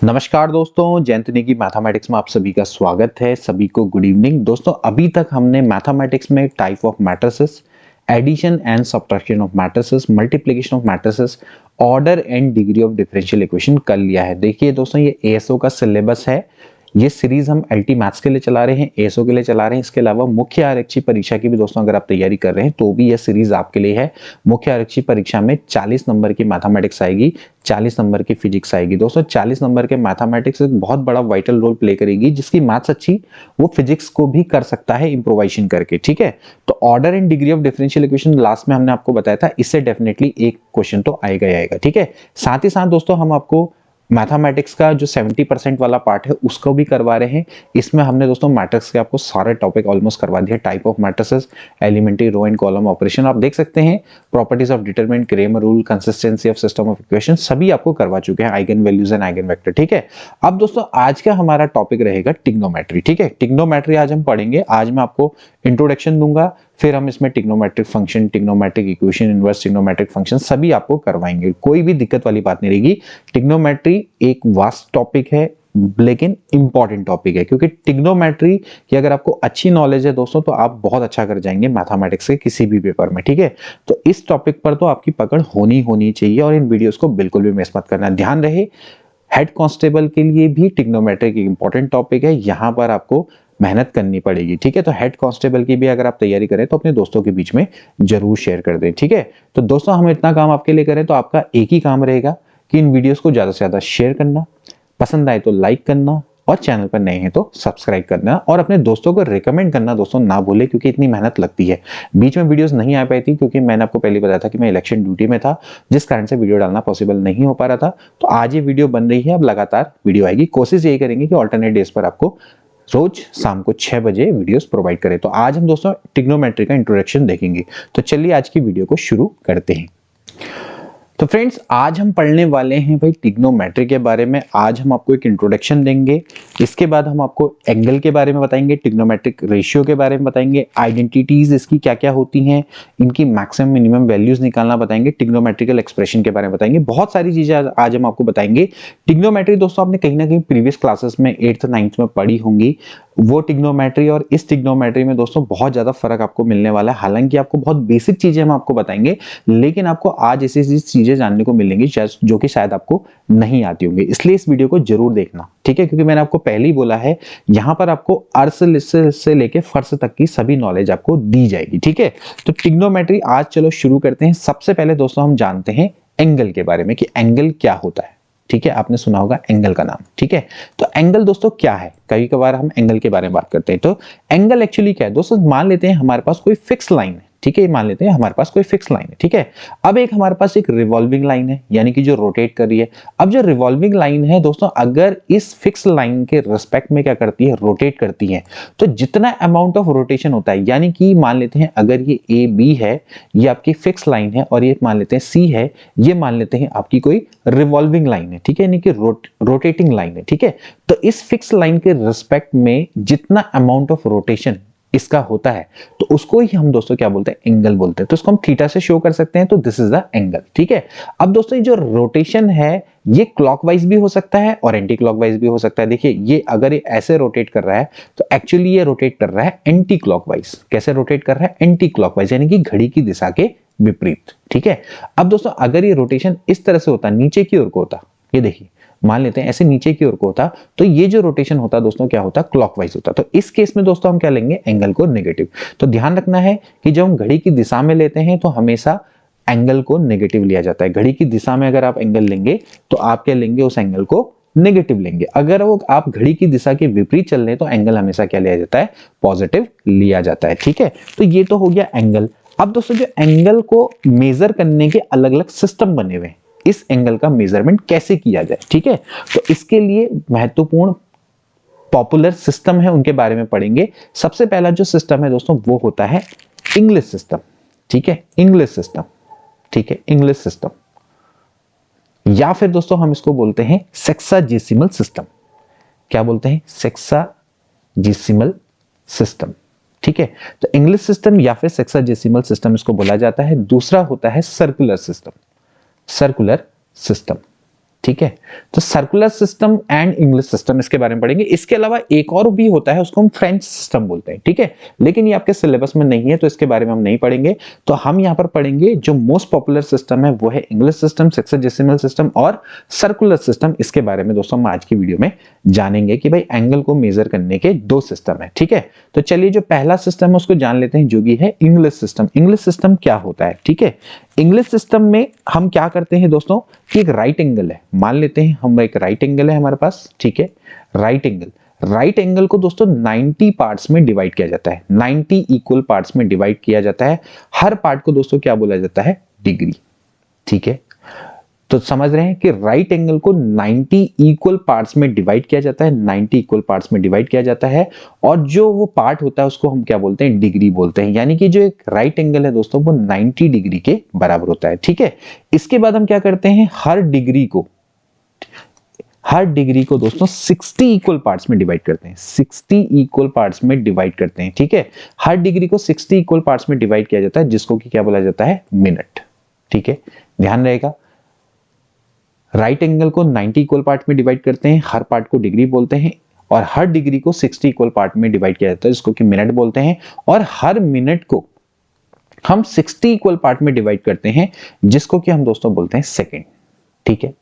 नमस्कार दोस्तों, जयंतनी की मैथमेटिक्स में आप सभी का स्वागत है। सभी को गुड इवनिंग। दोस्तों अभी तक हमने मैथमेटिक्स में type of matrices, addition and subtraction of matrices, multiplication of matrices, order and degree of differential equation कर लिया है। देखिए दोस्तों, ये एएसओ का सिलेबस है। ये सीरीज हम एलटी मैथ्स के लिए चला रहे हैं, एएसओ के लिए चला रहे हैं। इसके अलावा मुख्य आरक्षी परीक्षा की भी दोस्तों अगर आप तैयारी कर रहे हैं तो भी यह सीरीज आपके लिए है। मुख्य आरक्षी परीक्षा में 40 नंबर की मैथमेटिक्स आएगी, 40 नंबर की फिजिक्स आएगी। दोस्तों 40 नंबर के मैथमेटिक्स एक बहुत बड़ा वाइटल रोल प्ले करेगी। जिसकी मैथ्स अच्छी वो फिजिक्स को भी कर सकता है इंप्रोवाइजेशन करके, ठीक है। तो order and degree of differential equation last में हमने आपको बताया था, इससे डेफिनेटली एक क्वेश्चन तो आएगा ही आएगा, ठीक है। साथ ही साथ दोस्तों हम आपको मैथमेटिक्स का जो 70% वाला पार्ट है उसको भी करवा रहे हैं। इसमें हमने दोस्तों मैट्रिक्स के आपको सारे टॉपिक ऑलमोस्ट करवा दिए। Type of matrices, elementary, row and column operation आप देख सकते हैं, properties of determinant, Cramer rule, consistency of system of equation सभी आपको करवा चुके हैं। Eigen values and eigen vector, ठीक है। अब दोस्तों आज का हमारा टॉपिक रहेगा टिग्नोमेट्री, ठीक है। टिग्नोमेट्री आज हम पढ़ेंगे। आज मैं आपको इंट्रोडक्शन दूंगा, फिर हम इसमें trigonometric function, trigonometric equation, inverse trigonometric function सभी आपको करवाएंगे। कोई भी दिक्कत वाली बात नहीं रहेगी। टिग्नोमेट्री एक वास्ट टॉपिक है लेकिन इंपॉर्टेंट टॉपिक है, क्योंकि टिग्नोमेट्री की अगर आपको अच्छी नॉलेज है दोस्तों तो आप बहुत अच्छा कर जाएंगे मैथमेटिक्स के किसी भी पेपर में, ठीक है। तो इस टॉपिक पर तो आपकी पकड़ होनी चाहिए और इन वीडियोस को बिल्कुल भी मिस मत करना। ध्यान रहे, हेड कांस्टेबल के लिए भी टिग्नोमेट्री एक इंपॉर्टेंट टॉपिक है। यहां पर आपको मेहनत करनी पड़ेगी, ठीक है। तो हेड कांस्टेबल की भी अगर आप तैयारी करें तो अपने दोस्तों के बीच में जरूर शेयर कर दें, ठीक है। तो दोस्तों हम इतना काम आपके लिए करें तो आपका एक ही काम रहेगा कि इन वीडियोस को ज्यादा से ज्यादा शेयर करना, पसंद आए तो लाइक करना और चैनल पर नए हैं तो सब्सक्राइब करना और अपने दोस्तों को रिकमेंड करना दोस्तों ना भूले, क्योंकि इतनी मेहनत लगती है। बीच में वीडियोस नहीं आ पाई थी क्योंकि मैंने आपको पहले बताया था कि मैं इलेक्शन ड्यूटी में था, जिस कारण से वीडियो डालना पॉसिबल नहीं हो पा रहा था। तो आज ये वीडियो बन रही है, अब लगातार वीडियो आएगी। कोशिश यही करेंगे कि ऑल्टरनेट डेज पर आपको रोज शाम को 6 बजे वीडियोस प्रोवाइड करें। तो आज हम दोस्तों टिग्नोमेट्री का इंट्रोडक्शन देखेंगे। तो चलिए आज की वीडियो को शुरू करते हैं। तो फ्रेंड्स आज हम पढ़ने वाले हैं भाई टिग्नोमेट्री के बारे में। आज हम आपको एक इंट्रोडक्शन देंगे, इसके बाद हम आपको एंगल के बारे में बताएंगे, टिग्नोमेट्रिक रेशियो के बारे में बताएंगे, आइडेंटिटीज इसकी क्या क्या होती हैं, इनकी मैक्सिमम मिनिमम वैल्यूज निकालना बताएंगे, टिग्नोमेट्रिकल एक्सप्रेशन के बारे में बताएंगे। बहुत सारी चीजें आज हम आपको बताएंगे। टिग्नोमेट्री दोस्तों आपने कहीं ना कहीं प्रीवियस क्लासेस में 8th 9th में पढ़ी होंगी। वो टिग्नोमेट्री और इस टिग्नोमेट्री में दोस्तों बहुत ज्यादा फर्क आपको मिलने वाला है। हालांकि आपको बहुत बेसिक चीजें हम आपको बताएंगे, लेकिन आपको आज ऐसी चीजें जानने को मिलेंगी जो कि शायद आपको नहीं आती होंगी। इसलिए इस वीडियो को जरूर देखना, ठीक है, क्योंकि मैंने आपको पहले ही बोला है यहां पर आपको अर्थ से लेके फर्श तक की सभी नॉलेज आपको दी जाएगी, ठीक है। तो टिग्नोमेट्री आज चलो शुरू करते हैं। सबसे पहले दोस्तों हम जानते हैं एंगल के बारे में कि एंगल क्या होता है, ठीक है। आपने सुना होगा एंगल का नाम, ठीक है। तो एंगल दोस्तों क्या है, कभी कभार हम एंगल के बारे में बात करते हैं। तो एंगल एक्चुअली क्या है दोस्तों, मान लेते हैं हमारे पास कोई फिक्स लाइन है, ठीक है। मान लेते हैं हमारे पास कोई फिक्स लाइन है, ठीक है। अब एक हमारे पास एक रिवॉल्विंग लाइन है, यानी कि जो रोटेट कर रही है। अब जो रिवॉल्विंग लाइन है दोस्तों, अगर इस फिक्स लाइन के रिस्पेक्ट में क्या करती है, रोटेट करती है, तो जितना अमाउंट ऑफ रोटेशन होता है, यानी कि मान लेते हैं अगर ये ए बी है, ये आपकी फिक्स लाइन है, और ये मान लेते हैं सी है, ये मान लेते हैं आपकी कोई रिवॉल्विंग लाइन है, ठीक है, यानी कि रोटेटिंग लाइन है, ठीक है। तो इस फिक्स लाइन के रिस्पेक्ट में जितना अमाउंट ऑफ रोटेशन इसका होता है तो उसको ही हम दोस्तों क्या बोलते हैं, एंगल बोलते हैं। तो इसको हम थीटा से शो कर सकते हैं, तो दिस इज द एंगल, ठीक है। अब दोस्तों ये जो रोटेशन है ये क्लॉकवाइज भी हो सकता है और एंटी क्लॉकवाइज भी हो सकता है। देखिए ये अगर ये ऐसे रोटेट कर रहा है तो एक्चुअली ये रोटेट कर रहा है एंटी क्लॉकवाइज। कैसे रोटेट कर रहा है, एंटी क्लॉकवाइज, यानी कि घड़ी की दिशा के विपरीत, ठीक है। अब दोस्तों अगर ये रोटेशन इस तरह से होता, नीचे की ओर को होता, ये देखिए मान लेते हैं ऐसे नीचे की ओर को होता, तो ये जो रोटेशन होता दोस्तों क्या होता, क्लॉकवाइज होता। तो इस केस में दोस्तों हम क्या लेंगे, एंगल को नेगेटिव। तो ध्यान रखना है कि जब हम घड़ी की दिशा में लेते हैं तो हमेशा एंगल को नेगेटिव लिया जाता है। घड़ी की दिशा में अगर आप एंगल लेंगे तो आप क्या लेंगे, उस एंगल को नेगेटिव लेंगे। अगर वो आप घड़ी की दिशा के विपरीत चल रहे तो एंगल हमेशा क्या लिया जाता है, पॉजिटिव लिया जाता है, ठीक है। तो ये तो हो गया एंगल। अब दोस्तों जो एंगल को मेजर करने के अलग अलग सिस्टम बने हुए हैं, इस एंगल का मेजरमेंट कैसे किया जाए, ठीक है। तो इसके लिए महत्वपूर्ण पॉपुलर सिस्टम है, उनके बारे में पढ़ेंगे। सबसे पहला जो सिस्टम है दोस्तों वो होता है इंग्लिश सिस्टम, ठीक है, इंग्लिश सिस्टम, ठीक है, इंग्लिश सिस्टम, या फिर दोस्तों हम इसको बोलते हैं सेक्साजेसिमल सिस्टम। क्या बोलते हैं, सेक्साजेसिमल सिस्टम, ठीक है। तो इंग्लिश सिस्टम या फिर सेक्साजेसिमल सिस्टम इसको बोला जाता है। दूसरा होता है सर्कुलर सिस्टम, सर्कुलर सिस्टम, ठीक है। तो circular system and English system इसके बारे में पढ़ेंगे। इसके अलावा एक और भी होता है, उसको हम फ्रेंच सिस्टम बोलते हैं, ठीक है, लेकिन ये आपके सिलेबस में नहीं है तो इसके बारे में हम नहीं पढ़ेंगे। तो हम यहाँ पर पढ़ेंगे जो मोस्ट पॉपुलर सिस्टम है वो है इंग्लिश सिस्टम, सेक्साडेसिमल सिस्टम और सर्कुलर सिस्टम। इसके बारे में दोस्तों हम आज की वीडियो में जानेंगे कि भाई एंगल को मेजर करने के दो सिस्टम है, ठीक है। तो चलिए जो पहला सिस्टम है उसको जान लेते हैं, जो कि है इंग्लिश सिस्टम। इंग्लिश सिस्टम क्या होता है, ठीक है। इंग्लिश सिस्टम में हम क्या करते हैं दोस्तों कि एक राइट एंगल है, मान लेते हैं हम एक राइट एंगल है हमारे पास, ठीक है। राइट एंगल को दोस्तों 90 पार्ट्स में डिवाइड किया जाता है, 90 इक्वल पार्ट्स में डिवाइड किया जाता है। हर पार्ट को दोस्तों क्या बोला जाता है, डिग्री, ठीक है। तो समझ रहे हैं कि राइट एंगल को 90 इक्वल पार्ट्स में डिवाइड किया जाता है, 90 इक्वल पार्ट्स में डिवाइड किया जाता है, और जो वो पार्ट होता है उसको हम क्या बोलते हैं, डिग्री बोलते हैं। यानी कि जो एक राइट एंगल है दोस्तों वो 90 डिग्री के बराबर होता है, ठीक है। इसके बाद हम क्या करते हैं, हर डिग्री को दोस्तों 60 इक्वल पार्ट्स में डिवाइड करते हैं, 60 इक्वल पार्ट्स में डिवाइड करते हैं, ठीक है। हर डिग्री को 60 इक्वल पार्ट्स में डिवाइड किया जाता है, जिसको कि क्या बोला जाता है, मिनट, ठीक है। ध्यान रहेगा, राइट एंगल को 90 इक्वल पार्ट में डिवाइड करते हैं, हर पार्ट को डिग्री बोलते हैं, और हर डिग्री को 60 इक्वल पार्ट में डिवाइड किया जाता है, जिसको कि मिनट बोलते हैं, और हर मिनट को हम 60 इक्वल पार्ट में डिवाइड करते हैं, जिसको कि हम दोस्तों बोलते हैं सेकंड, ठीक है।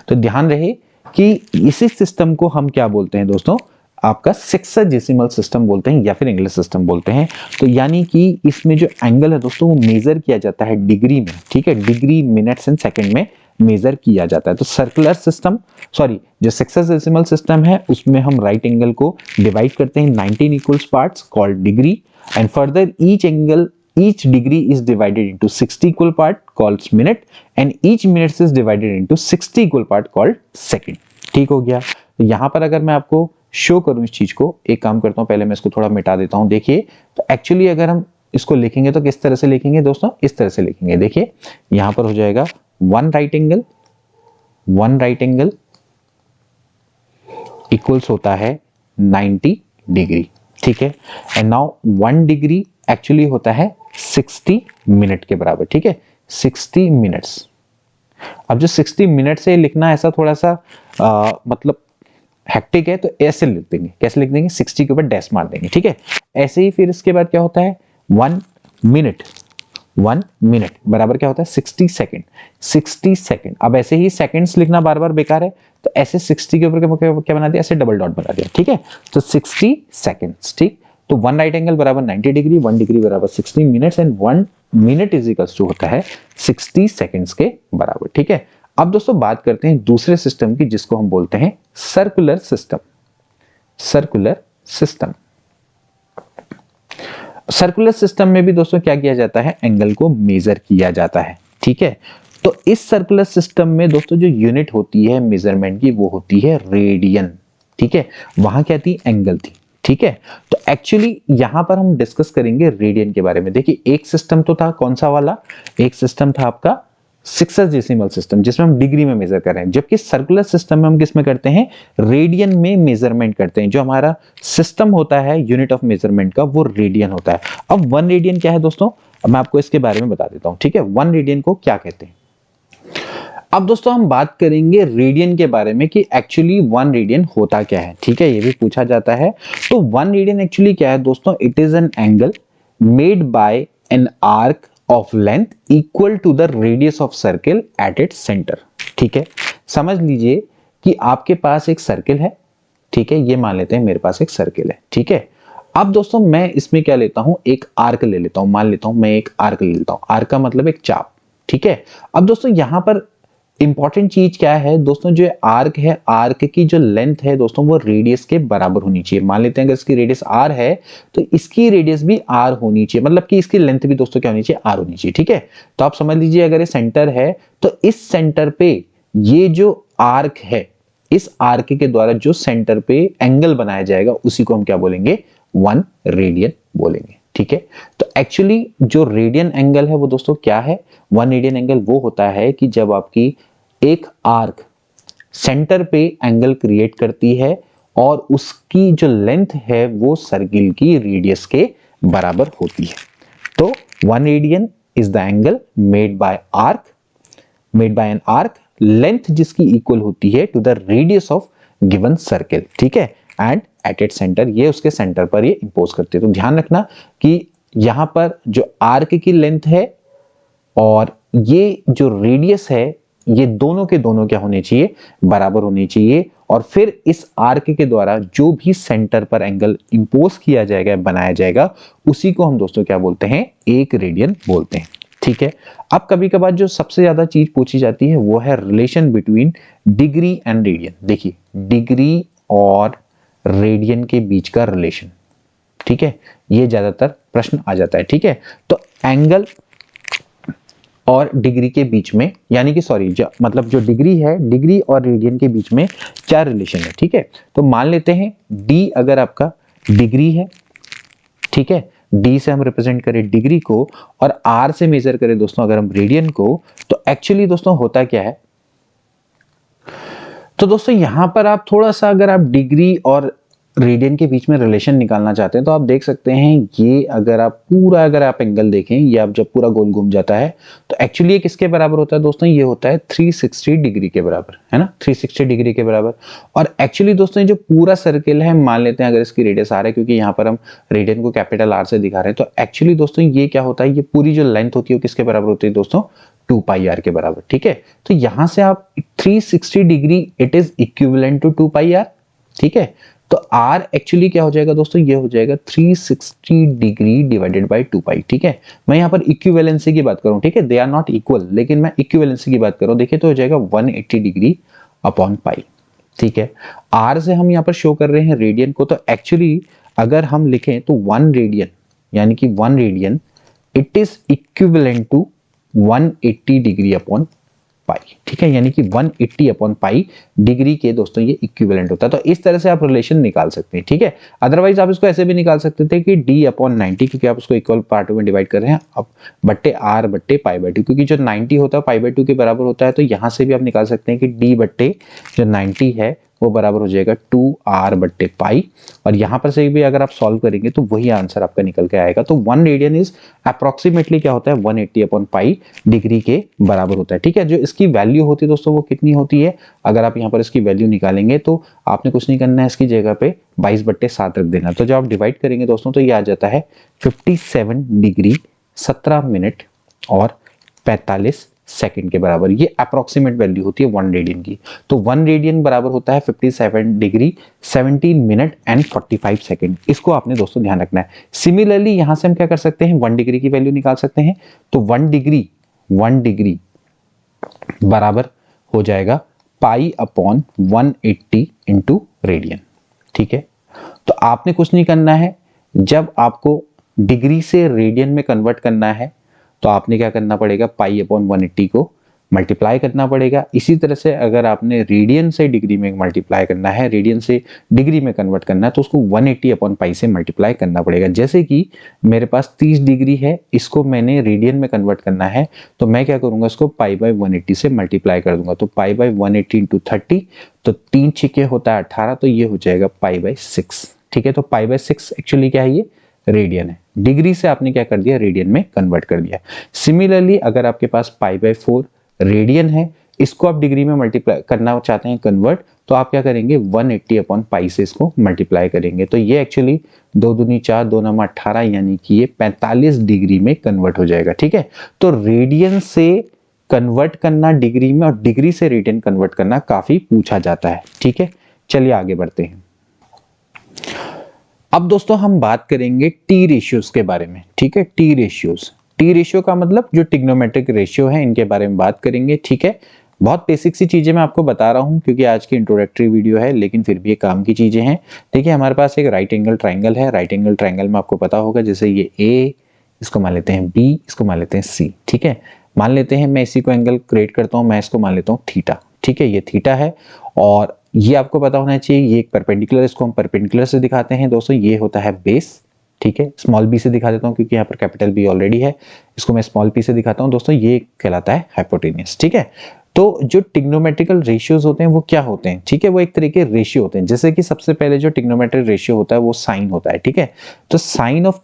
तो ध्यान रहे कि इसी सिस्टम को हम क्या बोलते हैं दोस्तों, आपका सेक्साडेसिमल सिस्टम बोलते हैं या फिर इंग्लिश सिस्टम बोलते हैं। तो यानी कि इसमें जो एंगल है दोस्तों वो मेजर किया जाता है डिग्री में, ठीक है, डिग्री, मिनट्स एंड सेकंड में मेजर किया जाता है। तो सर्कुलर सिस्टम, सॉरी, जो सेक्साडेसिमल सिस्टम है उसमें हम राइट एंगल को डिवाइड करते हैं 19 equal parts called degree, and further each degree is divided into 60 equal part called minute, and each minute is divided into 60 equal part called second, ठीक हो गया। तो यहां पर अगर मैं आपको शो करूं इस चीज को, एक काम करता हूं, पहले मैं इसको थोड़ा मिटा देता हूं। देखिए, तो एक्चुअली अगर हम इसको लिखेंगे तो किस तरह से लिखेंगे दोस्तों, इस तरह से लिखेंगे। देखिए यहां पर हो जाएगा वन राइट एंगल इक्वल्स होता है 90 डिग्री, ठीक है। एंड नाउ 1 डिग्री एक्चुअली होता है 60 मिनट के बराबर, ठीक है, 60 मिनट्स। अब जो 60 मिनट से लिखना ऐसा थोड़ा सा मतलब हेक्टिक है, तो ऐसे लिख देंगे, कैसे लिख देंगे, 60 के ऊपर डैश मार देंगे, ठीक है। ऐसे ही फिर इसके बाद क्या होता है, 1 मिनट बराबर क्या होता है, 60 सेकंड। अब ऐसे ही सेकंड्स लिखना बार बार बेकार है, तो ऐसे 60 के ऊपर क्या बना दिया, ऐसे डबल डॉट बना दिया, ठीक है। तो 60 सेकंड्स, ठीक। तो 1 राइट एंगल बराबर 90 डिग्री, 1 डिग्री बराबर 60 minutes, and 1 minute is equals to होता है 60 सेकंड्स के बराबर, ठीक है। अब दोस्तों बात करते हैं दूसरे सिस्टम की, जिसको हम बोलते हैं सर्कुलर सिस्टम। सर्कुलर सिस्टम में भी दोस्तों क्या किया जाता है, एंगल को मेजर किया जाता है, ठीक है। तो इस सर्कुलर सिस्टम में दोस्तों जो यूनिट होती है मेजरमेंट की वो होती है रेडियन, ठीक है। वहां क्या थी, एंगल थी, ठीक है। तो एक्चुअली यहां पर हम डिस्कस करेंगे रेडियन के बारे में। देखिए एक सिस्टम तो था, कौन सा वाला, एक सिस्टम था आपका सेक्साडेसिमल सिस्टम, जिसमें हम डिग्री में मेजर कर रहे हैं, जबकि सर्कुलर सिस्टम में हम किस में करते हैं, रेडियन में मेजरमेंट करते हैं। जो हमारा सिस्टम होता है यूनिट ऑफ मेजरमेंट का वो रेडियन होता है। अब 1 रेडियन क्या है दोस्तों, अब मैं आपको इसके बारे में बता देता हूं, ठीक है। 1 रेडियन को क्या कहते हैं। अब दोस्तों हम बात करेंगे रेडियन के बारे में कि एक्चुअली 1 रेडियन होता क्या है, ठीक है, ये भी पूछा जाता है। तो 1 रेडियन एक्चुअली क्या है दोस्तों, it is an angle made by an arc of length equal to the radius of circle at its centre, ठीक है। समझ लीजिए कि आपके पास एक सर्किल है, ठीक है, ये मान लेते हैं मेरे पास एक सर्किल है, ठीक है। अब दोस्तों मैं इसमें क्या लेता हूं, एक आर्क ले लेता हूं, मान लेता हूं मैं एक आर्क ले लेता हूं, आर्क का मतलब एक चाप, ठीक है। अब दोस्तों यहां पर इंपॉर्टेंट चीज क्या है दोस्तों, जो आर्क है, आर्क की जो लेंथ है दोस्तों वो रेडियस के बराबर होनी चाहिए। मान लेते हैं अगर इसकी रेडियस r है तो इसकी रेडियस भी r होनी चाहिए, मतलब कि इसकी लेंथ भी दोस्तों क्या होनी चाहिए, r होनी चाहिए, ठीक है। तो आप समझ लीजिए अगर ये सेंटर है तो इस सेंटर पे ये जो आर्क है, इस आर्क के द्वारा जो सेंटर पे एंगल बनाया जाएगा उसी को हम क्या बोलेंगे, 1 रेडियन बोलेंगे, ठीक है। तो एक्चुअली जो रेडियन एंगल है वो दोस्तों क्या है, 1 रेडियन एंगल वो होता है कि जब आपकी एक आर्क सेंटर पे एंगल क्रिएट करती है और उसकी जो लेंथ है वो सर्किल की रेडियस के बराबर होती है। तो 1 radian is the angle made by an arc length जिसकी इक्वल होती है to the radius of given circle, ठीक है, एंड एट इट्स सेंटर, ये उसके सेंटर पर ये इंपोज करते हैं। तो ध्यान रखना कि यहां पर जो आर्क की लेंथ है और ये जो रेडियस है, ये दोनों के दोनों क्या होने चाहिए, बराबर होने चाहिए। और फिर इस आर्क के द्वारा जो भी सेंटर पर एंगल इंपोज किया जाएगा, बनाया जाएगा, उसी को हम दोस्तों क्या बोलते हैं, 1 रेडियन बोलते हैं, ठीक है। अब कभी कभार जो सबसे ज्यादा चीज पूछी जाती है वो है relation between degree and radian. देखिए, डिग्री और रेडियन के बीच का रिलेशन, ठीक है, ये ज्यादातर प्रश्न आ जाता है, ठीक है। तो एंगल और डिग्री के बीच में, यानी कि सॉरी, मतलब जो डिग्री है, डिग्री और रेडियन के बीच में क्या रिलेशन है, ठीक है। तो मान लेते हैं डी अगर आपका डिग्री है, ठीक है, डी से हम रिप्रेजेंट करें डिग्री को और आर से मेजर करें दोस्तों अगर हम रेडियन को, तो एक्चुअली दोस्तों होता क्या है, तो दोस्तों यहां पर आप थोड़ा सा अगर आप डिग्री और रेडियन के बीच में रिलेशन निकालना चाहते हैं तो आप देख सकते हैं, ये अगर आप एंगल देखें, ये आप जब पूरा गोल घूम जाता है तो एक्चुअली ये किसके बराबर होता है दोस्तों, ये होता है 360 डिग्री के बराबर, है ना, 360 डिग्री के बराबर। और एक्चुअली दोस्तों ये जो पूरा सर्किल है, मान लेते हैं अगर इसकी रेडियस आर है, क्योंकि यहाँ पर हम रेडियन को कैपिटल आर से दिखा रहे हैं, तो एक्चुअली दोस्तों ये क्या होता है, ये पूरी जो लेंथ होती है वो किसके बराबर होती है दोस्तों, 2 पाई आर के बराबर, ठीक है। तो यहां से आप 360 degree it is equivalent to 2 pi R, ठीक है। तो R एक्चुअली क्या हो जाएगा दोस्तों, ये हो जाएगा 360 डिग्री डिवाइडेड बाय 2 पाई, ठीक है। मैं यहाँ पर इक्विवेलेंसी की बात करूँ, ठीक है, दे आर नॉट इक्वल, लेकिन मैं इक्विवेलेंसी की बात करूँ, देखिए तो हो जाएगा 180 डिग्री अपॉन पाई, ठीक है। R से हम यहाँ पर शो कर रहे हैं रेडियन को, तो एक्चुअली अगर हम लिखें तो 1 रेडियन, यानी कि 1 radian it is equivalent to 180 degree upon pi, ठीक है, यानी कि 180 अपॉन पाई डिग्री के दोस्तों ये इक्विवेलेंट होता है। तो इस तरह से आप रिलेशन निकाल सकते हैं, ठीक है। अदरवाइज आप इसको ऐसे भी निकाल सकते थे कि d अपॉन 90, क्योंकि आप उसको इक्वल पार्टों में डिवाइड कर रहे हैं, अब बट्टे r बट्टे पाई बाई 2, क्योंकि जो 90 होता है पाई बाई 2 के बराबर होता है, तो यहां से भी आप निकाल सकते हैं कि d बट्टे जो 90 है वो बराबर हो जाएगा 2r बट्टे पाई, और यहां पर से भी अगर आप सॉल्व करेंगे तो वही आंसर आपका निकल के आएगा। तो 1 रेडियन इज अप्रोक्सीमेटली क्या होता है, 180 अपॉन पाई डिग्री के बराबर होता है, ठीक है। जो इसकी वैल्यू होती है दोस्तों वो कितनी होती है, अगर आप यहाँ पर इसकी वैल्यू निकालेंगे तो आपने कुछ नहीं करना है, इसकी जगह पे 22/7 रख देना। तो जब आप डिवाइड करेंगे दोस्तों तो ये आ जाता है 57 डिग्री 17 मिनट और 45 सेकंड के बराबर। ये अप्रोक्सीमेट वैल्यू होती है 1 रेडियन की। तो 1 रेडियन बराबर होता है 57 डिग्री 17 मिनट एंड 45 सेकंड। इसको आपने दोस्तों ध्यान रखना है। सिमिलरली यहां से हम क्या कर सकते हैं, 1 डिग्री की वैल्यू निकाल सकते हैं। तो 1 डिग्री बराबर हो जाएगा पाई अपॉन 180 इंटू रेडियन, ठीक है। तो आपने कुछ नहीं करना है, जब आपको डिग्री से रेडियन में कन्वर्ट करना है तो आपने क्या करना पड़ेगा, पाई अपॉन 180 को मल्टीप्लाई करना पड़ेगा। इसी तरह से अगर आपने रेडियन से डिग्री में मल्टीप्लाई करना है, रेडियन से डिग्री में कन्वर्ट करना है, तो उसको 180 अपॉन पाई से मल्टीप्लाई करना पड़ेगा। जैसे कि मेरे पास 30 डिग्री है, इसको मैंने रेडियन में कन्वर्ट करना है, तो मैं क्या करूंगा, इसको पाई बाई 180 से मल्टीप्लाई कर दूंगा। तो पाई बाई 180 इंटू 30, तो 3 छिके होता है 18, तो ये हो जाएगा पाई बाई 6, ठीक है। तो पाई बाई 6 एक्चुअली क्या है, ये रेडियन है। डिग्री से आपने क्या कर दिया, रेडियन में कन्वर्ट कर दिया। सिमिलरली अगर आपके पास पाई बाई 4 रेडियन है, इसको आप डिग्री में मल्टीप्लाई करना चाहते हैं कन्वर्ट, तो आप क्या करेंगे, 180 अपॉन पाई से इसको मल्टीप्लाई करेंगे। तो ये एक्चुअली 2 दूनी 4, 2 9 18, यानी कि ये 45 डिग्री में कन्वर्ट हो जाएगा, ठीक है। तो रेडियन से कन्वर्ट करना डिग्री में और डिग्री से रेडियन कन्वर्ट करना काफी पूछा जाता है, ठीक है। चलिए आगे बढ़ते हैं। अब दोस्तों हम बात करेंगे टी रेशियोज के बारे में, ठीक है। टी रेशियो का मतलब जो ट्रिग्नोमेट्रिक रेशियो है, इनके बारे में बात करेंगे, ठीक है। बहुत बेसिक सी चीजें मैं आपको बता रहा हूं क्योंकि आज की इंट्रोडक्टरी वीडियो है, लेकिन फिर भी ये काम की चीजें हैं। देखिए हमारे पास एक राइट एंगल ट्राइंगल है। राइट एंगल ट्राइंगल में आपको पता होगा, जैसे ये ए, इसको मान लेते हैं बी, इसको मान लेते हैं सी, ठीक है। मान लेते हैं मैं इसी को एंगल क्रिएट करता हूं, मैं इसको मान लेता हूं थीटा, ठीक है। ये थीटा है और ये आपको पता होना चाहिए, ये एक परपेंडिकुलर, इसको हम परपेंडिकुलर से दिखाते हैं दोस्तों। ये होता है बेस, ठीक है। स्मॉल बी से दिखा देता हूं क्योंकि यहाँ पर कैपिटल बी ऑलरेडी है, इसको मैं स्मॉल पी से दिखाता हूं दोस्तों। ये कहलाता है हाइपोटेनियस, ठीक है। तो जो ट्रिग्नोमेट्रिकल रेशियोज होते हैं वो क्या होते हैं, ठीक है, वो एक तरीके रेशियो होते हैं। जैसे कि सबसे पहले जो ट्रिग्नोमेट्रिक रेशियो होता है वो साइन होता है, ठीक है। तो साइन ऑफ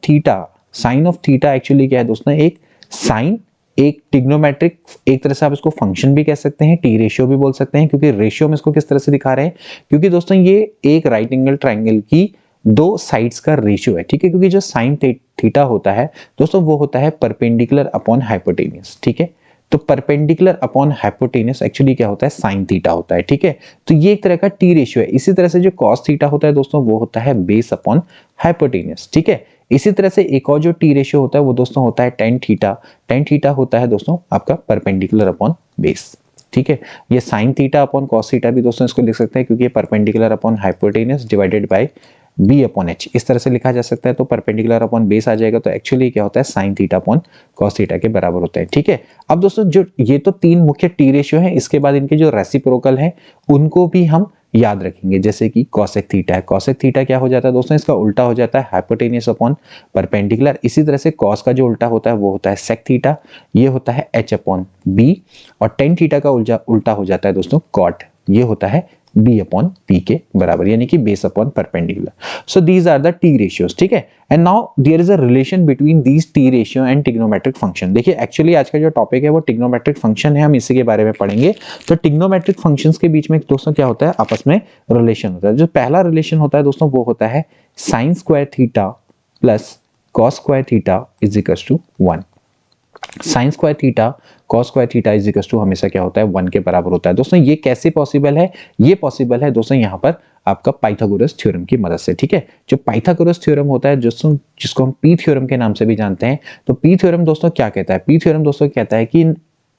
थीटा एक्चुअली क्या है दोस्तों, एक साइन एक ट्रिग्नोमेट्रिक, एक तरह से आप इसको फंक्शन भी कह सकते हैं, टी रेशियो भी बोल सकते हैं, क्योंकि रेशियो में इसको किस तरह से दिखा रहे हैं, क्योंकि दोस्तों ये एक राइट एंगल ट्राइंगल की दो साइड्स का रेशियो है, ठीक है। क्योंकि जो साइन थीटा होता है दोस्तों वो होता है परपेंडिकुलर अपॉन हाइपोटेन्यूज, ठीक है। तो परपेंडिकुलर अपॉन हाइपोटेन्यूज एक्चुअली क्या होता है, साइन थीटा होता है, ठीक है। तो ये एक तरह का टी रेशियो है। इसी तरह से जो कॉस थीटा होता है दोस्तों वो होता है बेस अपॉन हाइपोटेन्यूज, ठीक है। इसी तरह से एक और जो टी रेशियो होता है वो दोस्तों होता है टेन थीटा। टेन थीटा होता है दोस्तों आपका परपेंडिकुलर अपॉन बेस, ठीक है। ये sine theta upon cos theta भी दोस्तों इसको लिख सकते हैं, क्योंकि ये perpendicular upon hypotenuse divided by B upon H, इस तरह से लिखा जा सकता है। तो परपेंडिकुलर अपॉन बेस आ जाएगा, तो एक्चुअली क्या होता है, sign theta upon cos theta के बराबर होता है, ठीक है। अब दोस्तों जो ये तो तीन मुख्य टी रेशियो है, इसके बाद इनके जो रेसिप्रोकल है उनको भी हम याद रखेंगे, जैसे कि कॉसेक थीटा है। कॉसेक थीटा क्या हो जाता है दोस्तों, इसका उल्टा हो जाता है हाइपोटेन्यूज अपॉन परपेंडिकुलर। इसी तरह से कॉस का जो उल्टा होता है वो होता है सेक थीटा, ये होता है एच अपॉन बी। और टेन थीटा का उल्टा हो जाता है दोस्तों कॉट, ये होता है बी अपॉन पी के बराबर, यानी कि base upon perpendicular. So these are the T ratios, ठीक है। And now there is a relation between these T ratio and trigonometric function. देखिए एक्चुअली आज का जो टॉपिक है वो ट्रिग्नोमेट्रिक फंक्शन है, हम इसी के बारे में पढ़ेंगे। तो ट्रिग्नोमेट्रिक फंक्शंस के बीच में दोस्तों क्या होता है, आपस में रिलेशन होता है। जो पहला रिलेशन होता है दोस्तों वो होता है sine square theta plus cos square theta is equal to 1। Sine square theta cos square theta is equal to हमेशा क्या होता है, 1 के बराबर होता है। दोस्तों ये कैसे पॉसिबल है, ये पॉसिबल है दोस्तों यहाँ पर आपका पाइथागोरस थ्योरम की मदद से, ठीक है। जो पाइथागोरस थ्योरम होता है दोस्तों, जिसको हम पी थ्योरम के नाम से भी जानते हैं, तो पी थ्योरम दोस्तों क्या कहता है, पी थ्योरम दोस्तों कहता है कि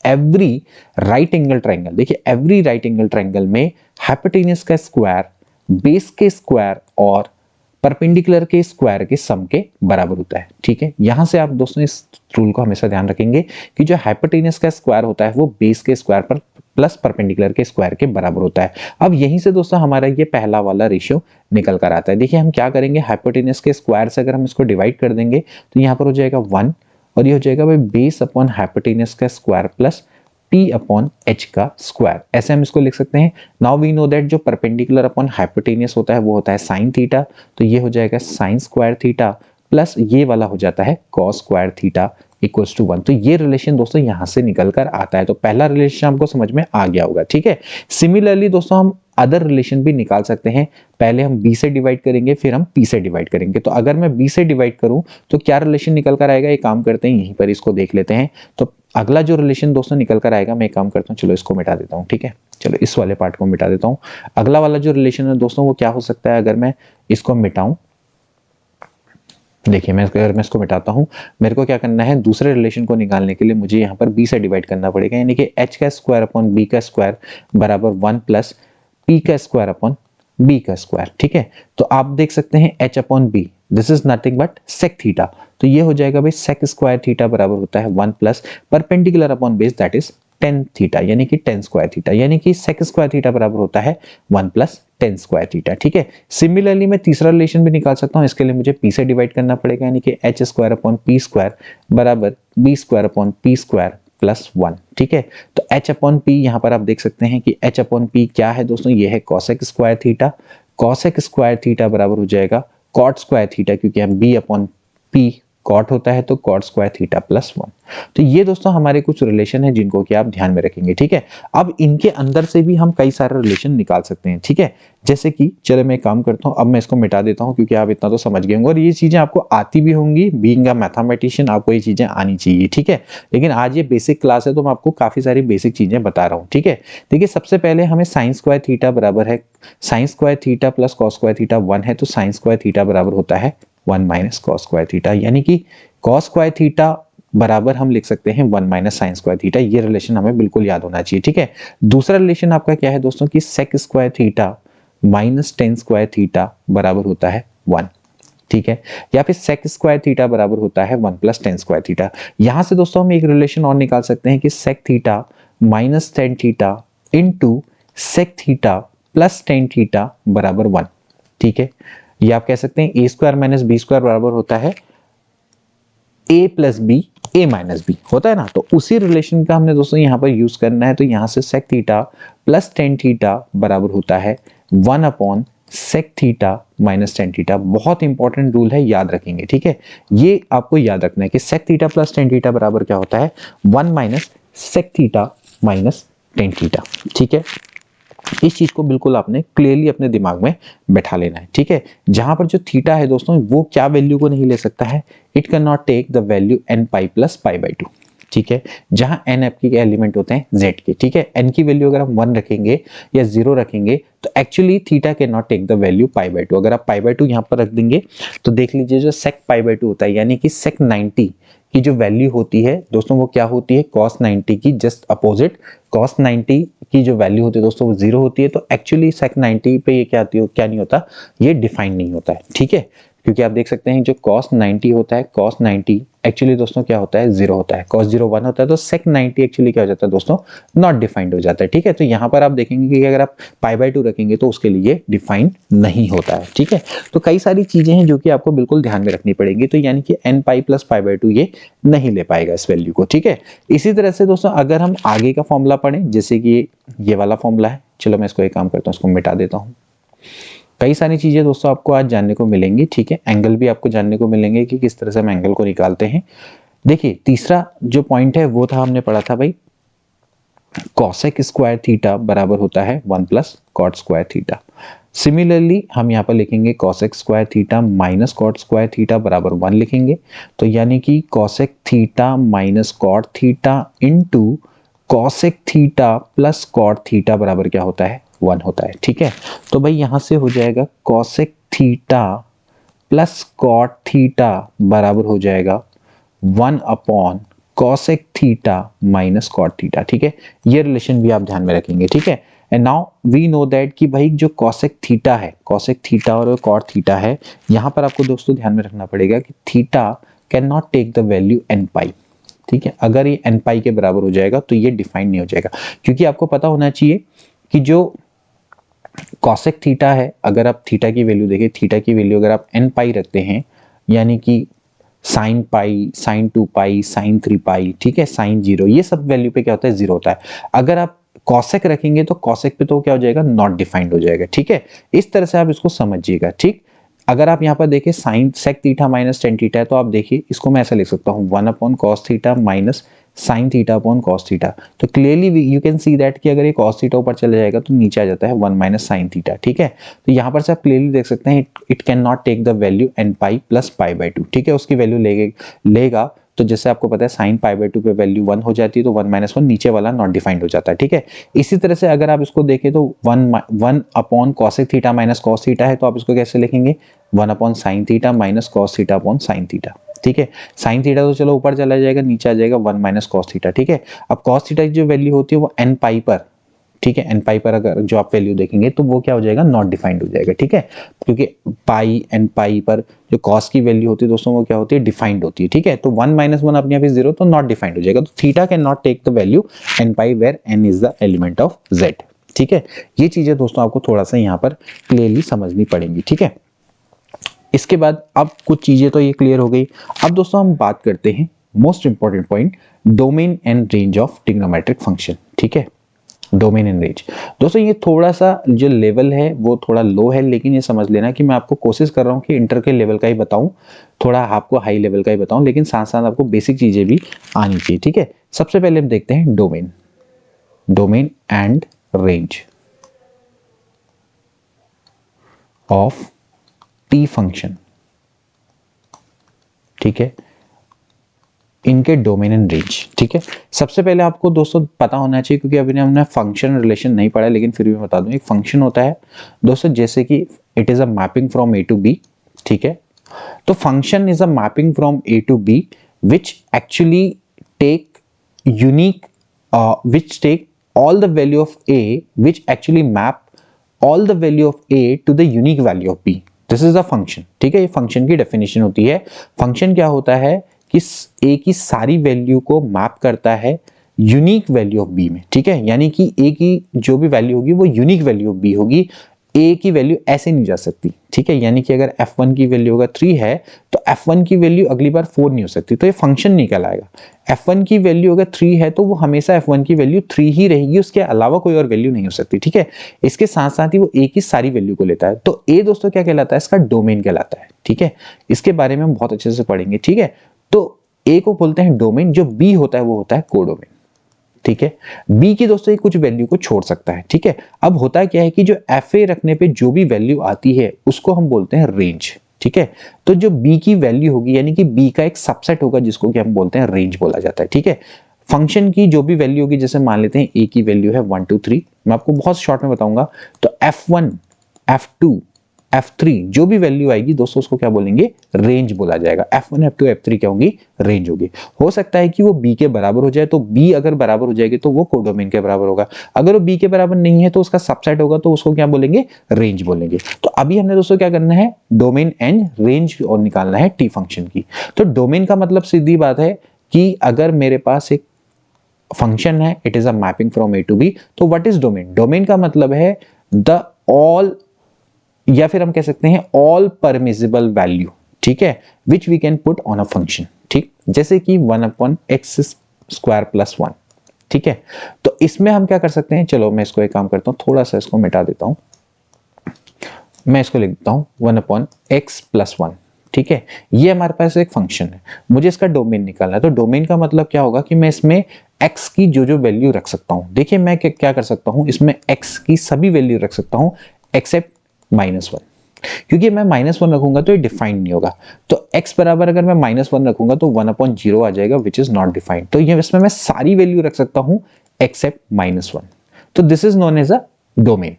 एवरी राइट एंगल ट्राइंगल, देखिए एवरी राइट एंगल ट्राइंगल में हाइपोटेन्यूज का स्क्वायर बेस के स्क्वायर और परपेंडिकुलर के स्क्वायर के सम के बराबर होता है, ठीक है। यहां से आप दोस्तों इस रूल को हमेशा ध्यान रखेंगे कि जो हाइपोटेन्यूज का स्क्वायर होता है वो बेस के स्क्वायर पर प्लस परपेंडिकुलर के स्क्वायर के बराबर होता है। अब यहीं से दोस्तों हमारा ये पहला वाला रेशियो निकल कर आता है। देखिए हम क्या करेंगे, हाइपोटेन्यूज के स्क्वायर से अगर हम इसको डिवाइड कर देंगे तो यहाँ पर हो जाएगा 1, और ये हो जाएगा भाई बेस अपॉन हाइपोटेन्यूज का square plus p upon h का स्क्वायर, ऐसे हम इसको लिख सकते हैं। नाउ वी नो दैट जो परपेंडिकुलर अपॉन हाइपोटेन्यूज होता है वो होता है साइन थीटा, तो ये हो जाएगा साइन स्क्वायर थीटा प्लस ये वाला हो जाता है cos square theta equals to 1। तो ये रिलेशन दोस्तों यहां से निकल कर आता है। तो पहला रिलेशन आपको समझ में आ गया होगा, ठीक है। सिमिलरली दोस्तों हम अदर रिलेशन भी निकाल सकते हैं। पहले हम b से डिवाइड करेंगे, फिर हम p से डिवाइड करेंगे। तो अगर मैं b से डिवाइड करूं तो क्या रिलेशन निकल कर आएगा, एक काम करते हैं यहीं पर इसको देख लेते हैं। तो अगला जो रिलेशन दोस्तों निकल कर आएगा, मैं एक काम करता हूं, चलो इसको मिटा देता हूं, ठीक है। चलो इस वाले पार्ट को मिटा देता हूं। अगला वाला जो रिलेशन है दोस्तों वो क्या हो सकता है, अगर मैं इसको मिटाऊं, देखिए अगर मैं इसको मिटाता हूं, मेरे को क्या करना है, दूसरे रिलेशन को निकालने के लिए मुझे यहाँ पर b से डिवाइड करना पड़ेगा, यानी कि h का स्क्वायर अपॉन b का स्क्वायर बराबर 1 प्लस p का स्क्वायर अपॉन b का स्क्वायर, ठीक है। तो आप देख सकते हैं h upon b, this is nothing but sec theta. तो ये हो जाएगा भाई सेक स्क्वायर थीटा बराबर होता है 1 plus perpendicular upon base that is tan theta, यानी कि टेन स्क्वायर थीटा, यानी कि सेक स्क्वायर थीटा बराबर होता है 1 प्लस टेन स्क्वायर थीटा, ठीक है। सिमिलरली मैं तीसरा रिलेशन भी निकाल सकता हूं, इसके लिए मुझे p से डिवाइड करना पड़ेगा, यानी कि h square upon p square बराबर b square upon p square plus 1, ठीक है। तो h अपॉन p यहाँ पर आप देख सकते हैं कि h अपॉन p क्या है दोस्तों, ये है cosec square theta. Cosec square theta बराबर हो जाएगा कॉट स्क्वायर थीटा, क्योंकि हम b अपॉन p कॉट होता है तो कॉट स्क्वायर थीटा प्लस 1। तो ये दोस्तों हमारे कुछ रिलेशन है जिनको कि आप ध्यान में रखेंगे, ठीक है। अब इनके अंदर से भी हम कई सारे रिलेशन निकाल सकते हैं, ठीक है। जैसे कि चलो मैं काम करता हूं, अब मैं इसको मिटा देता हूं, क्योंकि आप इतना तो समझ गए होंगे और ये चीजें आपको आती भी होंगी। बीइंग अ मैथमेटिशियन आपको ये चीजें आनी चाहिए, ठीक है। लेकिन आज ये बेसिक क्लास है तो मैं आपको काफी सारी बेसिक चीजें बता रहा हूँ, ठीक है। देखिए सबसे पहले हमें साइन स्क्वायर थीटा बराबर है, sine square theta plus cos square theta 1 है, तो साइन स्क्वायर थीटा बराबर होता है 1 माइनस कॉस स्क्वायर थीटा, यानी कि कॉस स्क्वायर थीटा बराबर हम लिख सकते हैं 1 माइनस साइन स्क्वायर थीटा। ये रिलेशन हमें बिल्कुल याद होना चाहिए, ठीक है। दूसरा रिलेशन आपका क्या है दोस्तों कि sec square theta minus tan square theta बराबर होता है 1, ठीक है। या फिर सेक स्क्वायर थीटा बराबर होता है 1 प्लस टेन स्क्वायर थीटा। यहां से दोस्तों हम एक रिलेशन और निकाल सकते हैं कि sec theta minus tan theta into sec theta plus tan theta बराबर 1, ठीक है। ये आप कह सकते हैं A square minus B square बराबर होता है a plus B A minus B होता है ना। तो उसी रिलेशन का हमने दोस्तों यहाँ पर यूज करना है। तो यहाँ से sec theta plus tan theta बराबर होता है 1 upon sec theta minus tan theta. बहुत इंपॉर्टेंट रूल है, याद रखेंगे, ठीक है। ये आपको याद रखना है कि sec theta plus tan theta बराबर क्या होता है, 1 minus sec theta minus tan theta, ठीक है। इस चीज को बिल्कुल आपने क्लियरली अपने दिमाग में बैठा लेना है, ठीक है। जहां पर जो थीटा है दोस्तों, वो क्या वैल्यू को नहीं ले सकता है, it cannot not the value वैल्यू n pi plus pi by 2, ठीक है। जहां n आपके एलिमेंट होते हैं z के, ठीक है। n की वैल्यू अगर हम 1 रखेंगे या 0 रखेंगे तो actually theta cannot not the value pi by by 2। अगर आप पाई बाई 2 यहाँ पर रख देंगे तो देख लीजिए जो सेक पाई बाई 2 होता है, यानी कि सेक 90 की जो वैल्यू होती है दोस्तों, वो क्या होती है, cos 90 की जस्ट अपोजिट। cos 90 की जो वैल्यू होती है दोस्तों वो 0 होती है। तो एक्चुअली sec 90 पे ये क्या नहीं होता, ये डिफाइन नहीं होता है, ठीक है। क्योंकि आप देख सकते हैं जो cos 90 होता है, cos 90 एक्चुअली दोस्तों क्या होता है, 0 होता है। cos 0 1 होता है, तो sec 90 एक्चुअली क्या हो जाता है दोस्तों, नॉट डिफाइंड हो जाता है, ठीक है। तो यहाँ पर आप देखेंगे कि अगर आप पाई बाई 2 रखेंगे तो उसके लिए डिफाइंड नहीं होता है, ठीक है। तो कई सारी चीजें हैं जो कि आपको बिल्कुल ध्यान में रखनी पड़ेगी। तो यानी कि n pi plus pi by 2 ये नहीं ले पाएगा इस वैल्यू को, ठीक है। इसी तरह से दोस्तों अगर हम आगे का फॉर्मूला पढ़ें, जैसे कि ये वाला फॉर्मूला है, चलो मैं इसको एक काम करता हूँ, इसको मिटा देता हूँ। कई सारी चीजें दोस्तों आपको आज जानने को मिलेंगी, ठीक है। एंगल भी आपको जानने को मिलेंगे कि किस तरह से हम एंगल को निकालते हैं। देखिए तीसरा जो पॉइंट है वो था, हमने पढ़ा था भाई कॉसेक स्क्वायर थीटा बराबर होता है 1 plus cot square theta. Similarly हम यहाँ पर लिखेंगे cosec square theta minus cot square theta बराबर 1 लिखेंगे। तो यानी कि cosec theta minus cot theta into cosec theta plus cot theta बराबर क्या होता है, 1 होता है, ठीक है। तो भाई यहाँ से हो जाएगा cosec theta plus cot theta बराबर हो जाएगा 1 upon cosec theta minus cot theta, ठीक है। ये रिलेशन भी आप ध्यान में रखेंगे, ठीक है। And now we know that कि भाई जो कॉसेक थीटा है, कॉसेक थीटा और कॉट थीटा है, यहाँ पर आपको दोस्तों ध्यान में रखना पड़ेगा कि theta cannot not the value वैल्यू n पाई, ठीक है। अगर ये n पाई के बराबर हो जाएगा तो ये डिफाइन नहीं हो जाएगा, क्योंकि आपको पता होना चाहिए कि जो कॉसेक थीटा है, अगर आप थीटा की वैल्यू देखें, थीटा की वैल्यू अगर आप n पाई रखते हैं, यानी कि साइन पाई, साइन 2 पाई, साइन 3 पाई, ठीक है, साइन 0, ये सब वैल्यू पे क्या होता है, 0 होता है। अगर आप कॉसेक रखेंगे तो कॉसेक पे तो क्या हो जाएगा, नॉट डिफाइंड हो जाएगा, ठीक है। इस तरह से आप इसको समझिएगा, ठीक। अगर आप यहाँ पर देखिए sine sec theta minus tan theta है, तो आप देखिए इसको मैं ऐसा लिख सकता हूँ 1 upon cos theta minus sine theta upon cos theta. तो clearly you can see that कि अगर ये कॉस थीटा ऊपर चले जाएगा तो नीचे आ जाता है 1 माइनस साइन थीटा, ठीक है। तो यहाँ पर से आप क्लियरली देख सकते हैं it cannot not the value वैल्यू n pi plus pi by 2, ठीक है। उसकी वैल्यू लेगा तो जैसे आपको पता है साइन पाई बाई 2 पे वैल्यू 1 हो जाती है, तो 1 माइनस 1 नीचे वाला नॉट डिफाइंड हो जाता है, ठीक है। इसी तरह से अगर आप इसको देखें तो 1 upon cosec theta minus cos theta है, तो आप इसको कैसे लिखेंगे, 1 upon sine theta minus cos theta upon sine theta, ठीक है। साइन थीटा तो चलो ऊपर चला जाएगा, नीचे आ जाएगा 1 माइनस कॉस थीटा, ठीक है। अब कॉस थीटा की जो वैल्यू होती है वो n पाई पर, ठीक है, n पाई पर अगर जो आप वैल्यू देखेंगे तो वो क्या हो जाएगा, नॉट डिफाइंड हो जाएगा, ठीक है। क्योंकि पाई n पाई पर जो कॉस की वैल्यू होती है दोस्तों वो क्या होती है, डिफाइंड होती है, ठीक है। तो 1 माइनस 1 अपने आप ही 0, तो नॉट डिफाइंड हो जाएगा। तो theta cannot not the value वैल्यू n pi where n is the element of z, ठीक है। ये चीजें दोस्तों आपको थोड़ा सा यहाँ पर क्लियरली समझनी पड़ेंगी, ठीक है। इसके बाद अब कुछ चीजें तो ये क्लियर हो गई। अब दोस्तों हम बात करते हैं most important point, domain and range of trigonometric function, ठीक है। डोमेन एंड रेंज दोस्तों ये थोड़ा सा जो लेवल है वो थोड़ा लो है, लेकिन ये समझ लेना कि मैं आपको कोशिश कर रहा हूँ कि इंटर के लेवल का ही बताऊं, थोड़ा आपको हाई लेवल का ही बताऊं, लेकिन साथ साथ आपको बेसिक चीजें भी आनी चाहिए, ठीक है। सबसे पहले हम देखते हैं domain and range of T function, ठीक है, इनके डोमेन एंड रेंज, ठीक है। सबसे पहले आपको दोस्तों पता होना चाहिए, क्योंकि अभी हमने फंक्शन रिलेशन नहीं पढ़ा, लेकिन फिर भी बता दूं, एक फंक्शन होता है दोस्तों जैसे कि it is a mapping from A to B, ठीक है। तो function is a mapping from A to B which actually take unique which take all the value of a which actually map all the value of a to the unique value of b. This is a function, ठीक है। ये function की definition होती है। Function क्या होता है कि a की सारी वैल्यू को मैप करता है यूनिक वैल्यू ऑफ b में, ठीक है। यानी कि a की जो भी वैल्यू होगी वो यूनिक वैल्यू ऑफ b होगी, a की वैल्यू ऐसे नहीं जा सकती, ठीक है, यानी कि अगर f1 की वैल्यू अगर 3 है तो f1 की वैल्यू अगली बार 4 नहीं हो सकती, तो ये फंक्शन नहीं कहलाएगा। f1 की वैल्यू अगर 3 है तो वो हमेशा f1 की वैल्यू 3 ही रहेगी, उसके अलावा कोई और वैल्यू नहीं हो सकती। ठीक है, इसके साथ साथ ही वो a की सारी वैल्यू को लेता है। तो a दोस्तों क्या कहलाता है, इसका डोमेन कहलाता है। ठीक है, इसके बारे में हम बहुत अच्छे से पढ़ेंगे। ठीक है, तो a को बोलते हैं डोमेन, जो b होता है वो होता है कोडोमेन। ठीक है, b की दोस्तों कुछ वैल्यू को छोड़ सकता है। ठीक है, अब होता क्या है कि जो fa रखने पे जो भी वैल्यू आती है उसको हम बोलते हैं रेंज। ठीक है, तो जो b की वैल्यू होगी यानी कि b का एक सबसेट होगा जिसको कि हम बोलते हैं रेंज बोला जाता है। ठीक है, फंक्शन की जो भी वैल्यू होगी, जैसे मान लेते हैं a की वैल्यू है 1 2 3, मैं आपको बहुत शॉर्ट में बताऊंगा, तो f1 f2 f3 जो भी वैल्यू आएगी दोस्तों उसको क्या बोलेंगे, रेंज बोला जाएगा। f1 f2 f3 क्या होगी, रेंज होगी। हो सकता है कि वो b के बराबर हो जाए, तो b अगर बराबर हो जाएगी तो वो कोडोमेन के बराबर होगा। अगर वो b के बराबर नहीं है तो उसका सबसेट होगा, तो उसको क्या बोलेंगे, रेंज बोलेंगे। तो अभी हमने दोस्तों क्या करना है, डोमेन एंड रेंज और निकालना है t फंक्शन की। तो डोमेन का मतलब सीधी बात है कि अगर मेरे पास एक फंक्शन है, it is a mapping from a to b, तो व्हाट इज डोमेन, डोमेन का मतलब है द ऑल, या फिर हम कह सकते हैं ऑल परमिसिबल वैल्यू। ठीक है, which we can put on a function. ठीक, जैसे कि 1/x स्क्वायर प्लस 1। ठीक है, तो इसमें हम क्या कर सकते हैं, चलो मैं इसको एक काम करता हूं, थोड़ा सा इसको मिटा देता हूं, मैं इसको लिख देता हूं 1/x प्लस 1। ठीक है, ये हमारे पास एक फंक्शन है, मुझे इसका डोमेन निकालना है। तो डोमेन का मतलब क्या होगा कि मैं इसमें x की जो जो वैल्यू रख सकता हूं, देखिए मैं क्या कर सकता हूं, इसमें x की सभी वैल्यू रख सकता हूं एक्सेप्ट -1, क्योंकि मैं -1 रखूंगा तो ये डिफाइंड नहीं होगा। तो x बराबर अगर मैं -1 रखूंगा तो 1/0 आ जाएगा, विच इज नॉट डिफाइंड। तो ये इसमें मैं सारी वैल्यू रख सकता हूं एक्सेप्ट -1। तो this is known as a domain.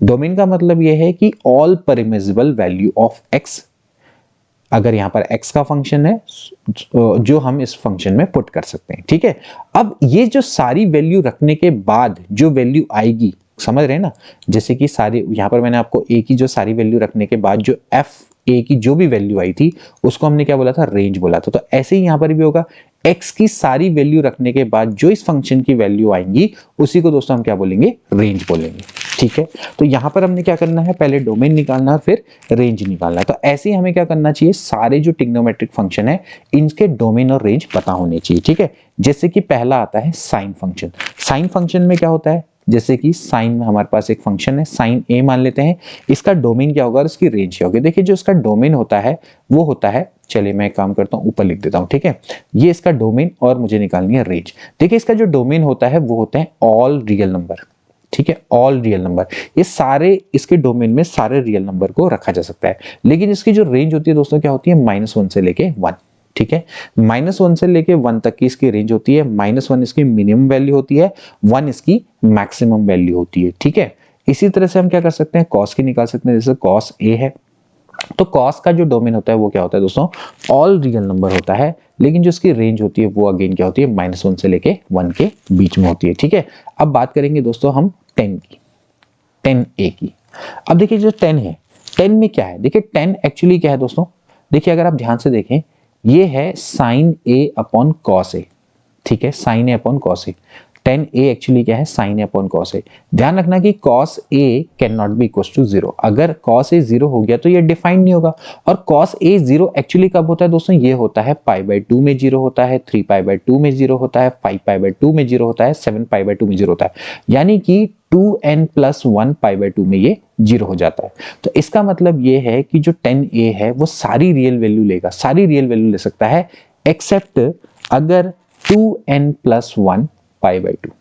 Domain का मतलब यह है कि all permissible value of x, अगर यहां पर x का फंक्शन है जो हम इस फंक्शन में पुट कर सकते हैं। ठीक है, अब ये जो सारी वैल्यू रखने के बाद जो वैल्यू आएगी, समझ रहे हैं ना, जैसे कि सारी यहां पर मैंने आपको a की जो सारी वैल्यू रखने के बाद जो f a की जो भी वैल्यू आई थी उसको हमने क्या बोला था, रेंज बोला था। तो ऐसे ही यहां पर भी होगा, x की सारी वैल्यू रखने के बाद जो इस फंक्शन की वैल्यू आएंगी उसी को दोस्तों हम क्या बोलेंगे, रेंज बोलेंगे। ठीक है, तो यहां पर हमने क्या करना है, पहले डोमेन निकालना है फिर रेंज निकालना है। तो ऐसे ही हमें क्या करना चाहिए, सारे जो ट्रिग्नोमेट्रिक फंक्शन है इनके डोमेन और रेंज पता होने चाहिए। ठीक है, जैसे कि पहला आता है साइन फंक्शन। साइन फंक्शन में क्या होता है, जैसे कि साइन में हमारे पास एक फंक्शन है साइन a मान लेते हैं, इसका डोमेन क्या होगा और इसकी रेंज क्या होगी। देखिए जो इसका डोमेन होता है वो होता है, चलिए मैं एक काम करता हूं ऊपर लिख देता हूं। ठीक है, ये इसका डोमेन और मुझे निकालनी है रेंज। देखिए इसका जो डोमेन होता है वो होते हैं ऑल रियल नंबर। ठीक है, ऑल रियल नंबर, ये सारे इसके डोमेन में सारे रियल नंबर को रखा जा सकता है। लेकिन इसकी जो रेंज होती है दोस्तों क्या होती है, -1 से लेके 1। ठीक है, -1 से लेके 1 तक की इसकी रेंज होती है। -1 इसकी मिनिमम वैल्यू होती है, 1 इसकी मैक्सिमम वैल्यू होती है। ठीक है, इसी तरह से हम क्या कर सकते हैं, कॉस की निकाल सकते हैं, जैसे कॉस a है, तो कॉस का जो डोमेन होता है वो क्या होता है दोस्तों, ऑल रियल नंबर होता है। लेकिन जो इसकी रेंज होती है वो अगेन क्या होती है, -1 से लेके 1 के बीच में होती है। ठीक है, अब बात करेंगे दोस्तों हम 10 की, 10a की। अब देखिए जो 10 है, 10 में क्या है, देखिए 10 एक्चुअली क्या है दोस्तों, देखिए अगर आप ध्यान से देखें ये है sine a upon cos a। ठीक है, sine a upon cos a, 10a actually क्या है, sine a upon cos a। ध्यान रखना कि cos a can not be equal to 0, अगर cos a 0 हो गया तो ये डिफाइंड नहीं होगा। और cos a 0 एक्चुअली कब होता है दोस्तों, ये होता है π/2 में 0 होता है, 3π/2 में 0 होता है, 5π/2 में 0 होता है, 7π/2 में 0 होता है, यानी कि 2n+1 π/2 में ये 0 हो जाता है। तो इसका मतलब ये है कि जो 10a है वो सारी रियल वैल्यू लेगा, सारी रियल वैल्यू ले सकता है एक्सेप्ट अगर 2n+1 π/2,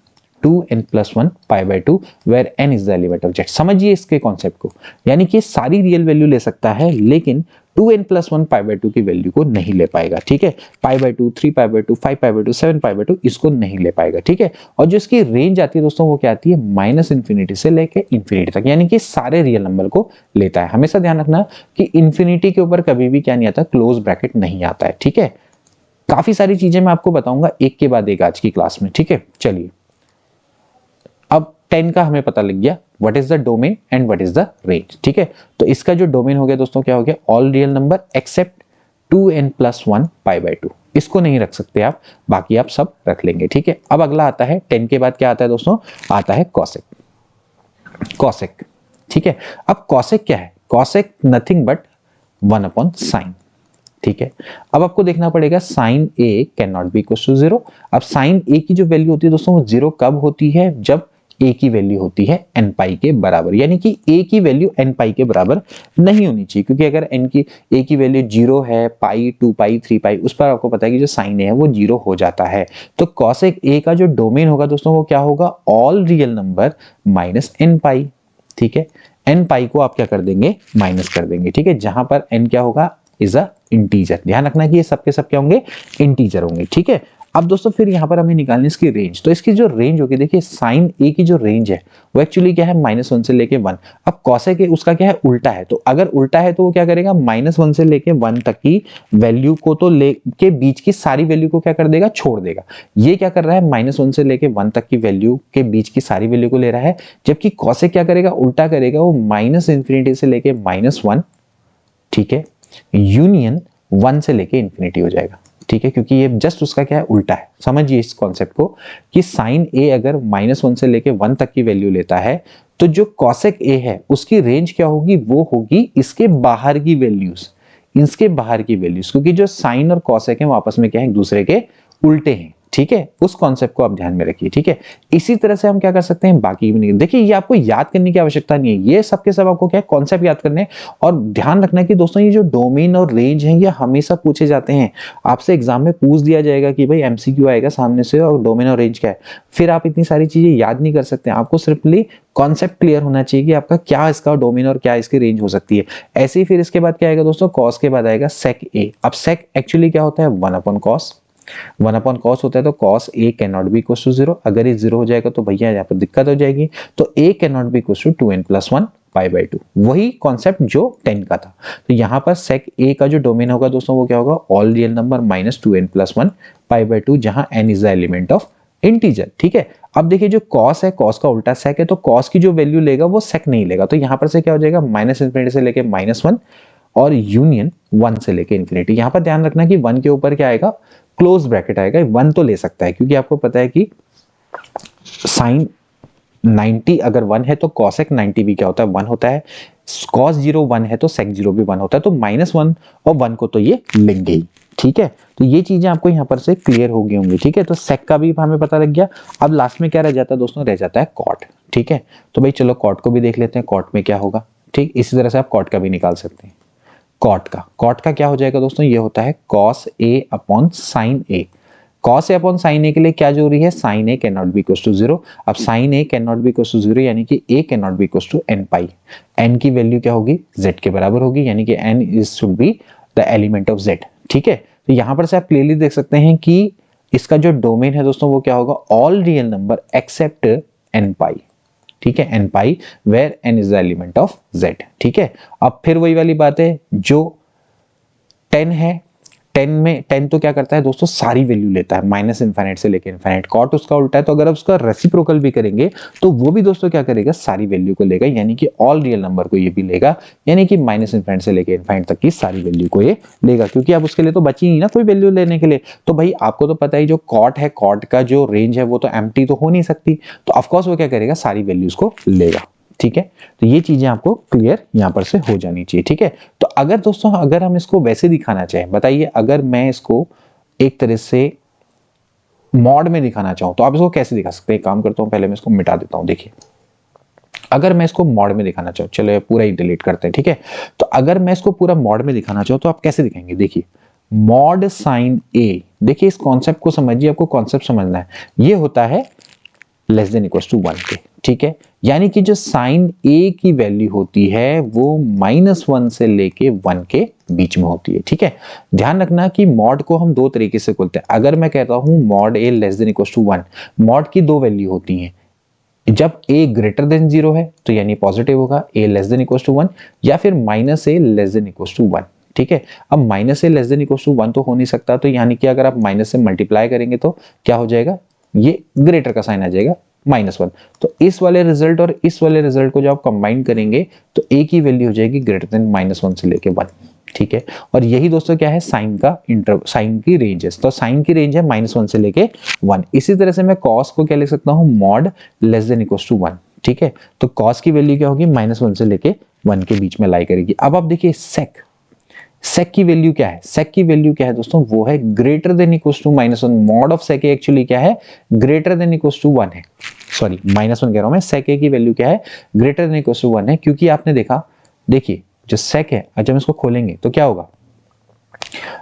2n+1 π/2 where n is the element of z। समझिए इसके कॉन्सेप्ट को, यानी कि सारी रियल वैल्यू ले सकता है लेकिन 2n+1 π/2 की वैल्यू को नहीं ले पाएगा। ठीक है, π/2, 3π/2, 5π/2, 7π/2 इसको नहीं ले पाएगा। ठीक है, और जो इसकी रेंज आती है दोस्तों वो क्या आती है, -इंफिनिटी से लेके इंफिनिटी तक, यानी कि सारे रियल नंबर को लेता है। हमेशा ध्यान रखना कि इंफिनिटी के ऊपर कभी भी क्या नहीं आता, क्लोज ब्रैकेट नहीं आता है। ठीक है, काफी सारी चीजें मैं आपको बताऊंगा एक के बाद एक आज की क्लास में। ठीक है, चलिए अब 10 का हमें पता लग गया what is the domain and what is the range. ठीक है, तो इसका जो डोमेन हो गया दोस्तों क्या हो गया, all real number accept 2n+1 π/2, इसको नहीं रख सकते आप, बाकी आप सब रख लेंगे। ठीक है, अब अगला आता है 10 के बाद क्या आता है दोस्तों, आता है कॉसेक। कॉसेक, ठीक है, अब कॉसेक क्या है, cosec nothing but 1 upon sine, ठीक है। अब आपको देखना पड़ेगा sine A can not be equal to 0। अब साइन ए की जो वैल्यू होती है दोस्तों वो 0 कब होती है, जब ए की वैल्यू होती है n पाई के बराबर, यानी कि ए की वैल्यू n पाई के बराबर नहीं होनी चाहिए, क्योंकि अगर ए की वैल्यू 0 है, पाई, 2 पाई, 3 पाई, उस पर आपको पता है कि जो साइन ए है वो 0 हो जाता है। तो कॉसेक ए का जो डोमेन होगा दोस्तों वो क्या होगा, all real number minus n pi, ठीक है। n पाई को आप क्या कर देंगे, माइनस कर देंगे, ठीक है, जहां पर n क्या होगा, इज अ इंटीजर। ध्यान रखना कि ये सबके सब क्या होंगे, इंटीजर होंगे, ठीक है। अब दोस्तों फिर यहाँ पर हमें निकालनी इसकी रेंज, तो इसकी जो रेंज होगी, देखिए साइन ए की जो रेंज है वो एक्चुअली क्या है, -1 से लेके 1। अब कॉसेक ए उसका क्या है, उल्टा है, तो अगर उल्टा है तो वो क्या करेगा, -1 से लेके 1 तक की वैल्यू को तो लेके बीच की सारी वैल्यू को क्या कर देगा, छोड़ देगा। ये क्या कर रहा है, -1 से लेके 1 तक की वैल्यू के बीच की सारी वैल्यू को ले रहा है, जबकि कॉसेक क्या करेगा, उल्टा करेगा, वो -∞ से लेके -1, ठीक है, यूनियन 1 से लेके इंफिनिटी हो जाएगा, ठीक है, क्योंकि ये जस्ट उसका क्या है, उल्टा है। समझिए इस कॉन्सेप्ट को कि साइन ए अगर -1 से लेके 1 तक की वैल्यू लेता है तो जो कॉसेक ए है उसकी रेंज क्या होगी, वो होगी इसके बाहर की वैल्यूज, इसके बाहर की वैल्यूज, क्योंकि जो साइन और कॉसेक है वो आपस में क्या है, एक दूसरे के उल्टे हैं, ठीक है। उस कॉन्सेप्ट को आप ध्यान में रखिए, ठीक है। इसी तरह से हम क्या कर सकते हैं, बाकी भी नहीं, देखिए ये आपको याद करने की आवश्यकता नहीं है, ये सबके सब आपको क्या है, कॉन्सेप्ट याद करने। और ध्यान रखना कि दोस्तों ये जो डोमेन और रेंज है ये हमेशा पूछे जाते हैं, आपसे एग्जाम में पूछ दिया जाएगा कि भाई एमसीक्यू आएगा सामने से और डोमेन और रेंज क्या है, फिर आप इतनी सारी चीजें याद नहीं कर सकते, आपको सिर्फली कॉन्सेप्ट क्लियर होना चाहिए कि आपका क्या इसका डोमेन और क्या इसकी रेंज हो सकती है। ऐसे ही फिर इसके बाद क्या आएगा दोस्तों, कॉस के बाद आएगा सेक ए। अब सेक एक्चुअली क्या होता है, 1 अपॉन कॉस, 1 अपॉन कॉस होता है, तो cos A can not be equal to 0। अगर ये 0 हो जाएगा तो भैया यहाँ पर दिक्कत हो जाएगी, तो A can not be equal to 2n+1 pi by 2, वही कॉन्सेप्ट जो 10 का था। तो यहाँ पर सेक ए का जो डोमेन होगा दोस्तों वो क्या होगा, all real number minus 2n+1 pi by 2, जहां n is the element of integer, ठीक है। अब देखिए जो कॉस है, कॉस का उल्टा सेक है, तो कॉस की जो वैल्यू लेगा वो सेक नहीं लेगा, तो यहाँ पर से क्या हो जाएगा, -∞ से लेके -1 और यूनियन 1 से लेके इंफिनिटी। यहाँ पर ध्यान रखना कि 1 के ऊपर क्या आएगा, क्लोज ब्रैकेट आएगा, 1 तो ले सकता है, क्योंकि आपको पता है कि साइन 90 अगर 1 है तो कॉसेक 90 भी क्या होता है, 1 होता है। कॉस 0 1 है तो सेक 0 भी 1 होता है, तो -1 और 1 को तो ये लेंगे ही, ठीक है। तो ये चीजें आपको यहाँ पर से क्लियर हो गई होंगी, ठीक है। तो सेक का भी हमें पता लग गया। अब लास्ट में क्या रह जाता है दोस्तों, रह जाता है कॉट, ठीक है। तो भाई चलो कॉट को भी देख लेते हैं, कॉट में क्या होगा, ठीक। इसी तरह से आप कॉट का भी निकाल सकते हैं। कॉट का क्या हो जाएगा दोस्तों, ये होता है cos A upon sine A. Cos A upon sine A के लिए क्या जरूरी है, sine A can not be equal to 0। अब sine A can not be equal to 0 यानी कि A can not be equal to n pi. n की value क्या होगी, z के बराबर होगी, यानी कि n is should be the element of z, ठीक है। तो यहां पर से आप क्लियरली देख सकते हैं कि इसका जो डोमेन है दोस्तों वो क्या होगा, all real number except n pi, ठीक है, n pi where n is the element of z, ठीक है। अब फिर वही वाली बात है, जो 10 है, 10 तो क्या करता है दोस्तों, सारी वैल्यू लेता है, -∞ से लेके इनफाइनाइट। कॉट उसका उल्टा है, तो अगर आप उसका रेसिप्रोकल भी करेंगे तो वो भी दोस्तों क्या करेगा, सारी वैल्यू को लेगा, यानी कि ऑल रियल नंबर को ये भी लेगा, यानी कि -∞ से लेके इनफाइनाइट तक की सारी वैल्यू को ये लेगा, क्योंकि अब उसके लिए तो बची नहीं ना कोई वैल्यू लेने के लिए। तो भाई आपको तो पता ही, जो कॉट है, कॉट का जो रेंज है वो तो एम्प्टी तो हो नहीं सकती, तो ऑफकोर्स वो क्या करेगा, सारी वैल्यूज को लेगा, ठीक है। तो ये चीजें आपको क्लियर यहां पर से हो जानी चाहिए, ठीक है। तो अगर दोस्तों अगर हम इसको वैसे दिखाना चाहें, बताइए अगर मैं इसको एक तरह से मॉड में दिखाना चाहूं तो आप इसको कैसे दिखा सकते हैं। काम करता हूं, पहले मैं इसको मिटा देता हूं। देखिए अगर मैं इसको मॉड में दिखाना चाहूं, चलो पूरा ही डिलीट करते हैं, ठीक है। तो अगर मैं इसको पूरा मॉड में दिखाना चाहूं तो आप कैसे दिखाएंगे, देखिए मॉड साइन ए, देखिए इस कॉन्सेप्ट को समझिए, आपको कॉन्सेप्ट समझना है, ये होता है लेस देन इक्वल टू 1 के, ठीक है। यानी कि जो साइन ए की वैल्यू होती है वो -1 से लेके 1 के बीच में होती है, ठीक है। ध्यान रखना कि मॉड को हम दो तरीके से खोलते हैं। अगर मैं कहता हूं mod A less than equal to 1, mod की दो वैल्यू होती हैं, जब a ग्रेटर देन 0 है तो यानी पॉजिटिव होगा, a less than equal to 1, या फिर -a less than equal to 1, ठीक है। अब -a less than equal to 1 तो हो नहीं सकता, तो यानी कि अगर आप माइनस से मल्टीप्लाई करेंगे तो क्या हो जाएगा, ये ग्रेटर का साइन आ जाएगा, -1। तो इस वाले रिजल्ट और इस वाले रिजल्ट को जब आप कंबाइन करेंगे तो a की वैल्यू हो जाएगी ग्रेटर देन -1 से लेके 1, ठीक है। और यही दोस्तों क्या है, साइन का साइन की रेंज है, तो साइन की रेंज है -1 से लेके 1। इसी तरह से मैं कॉस को क्या लिख सकता हूं, mod less than equal to 1, ठीक है। तो कॉस की वैल्यू क्या होगी, -1 से लेके 1 के बीच में लाई करेगी। अब आप देखिए सेक, सेक की वैल्यू क्या है, सेक की वैल्यू क्या है दोस्तों, वो है greater than equal to -1। Mod of sec actually क्या है, ग्रेटर देन इक्वल टू 1 है, सॉरी -1 कह रहा हूं मैं, सेक की वैल्यू क्या है, ग्रेटर देन इक्वल टू 1 है। क्योंकि आपने देखा, देखिए जो सेक है, जब हम इसको खोलेंगे तो क्या होगा,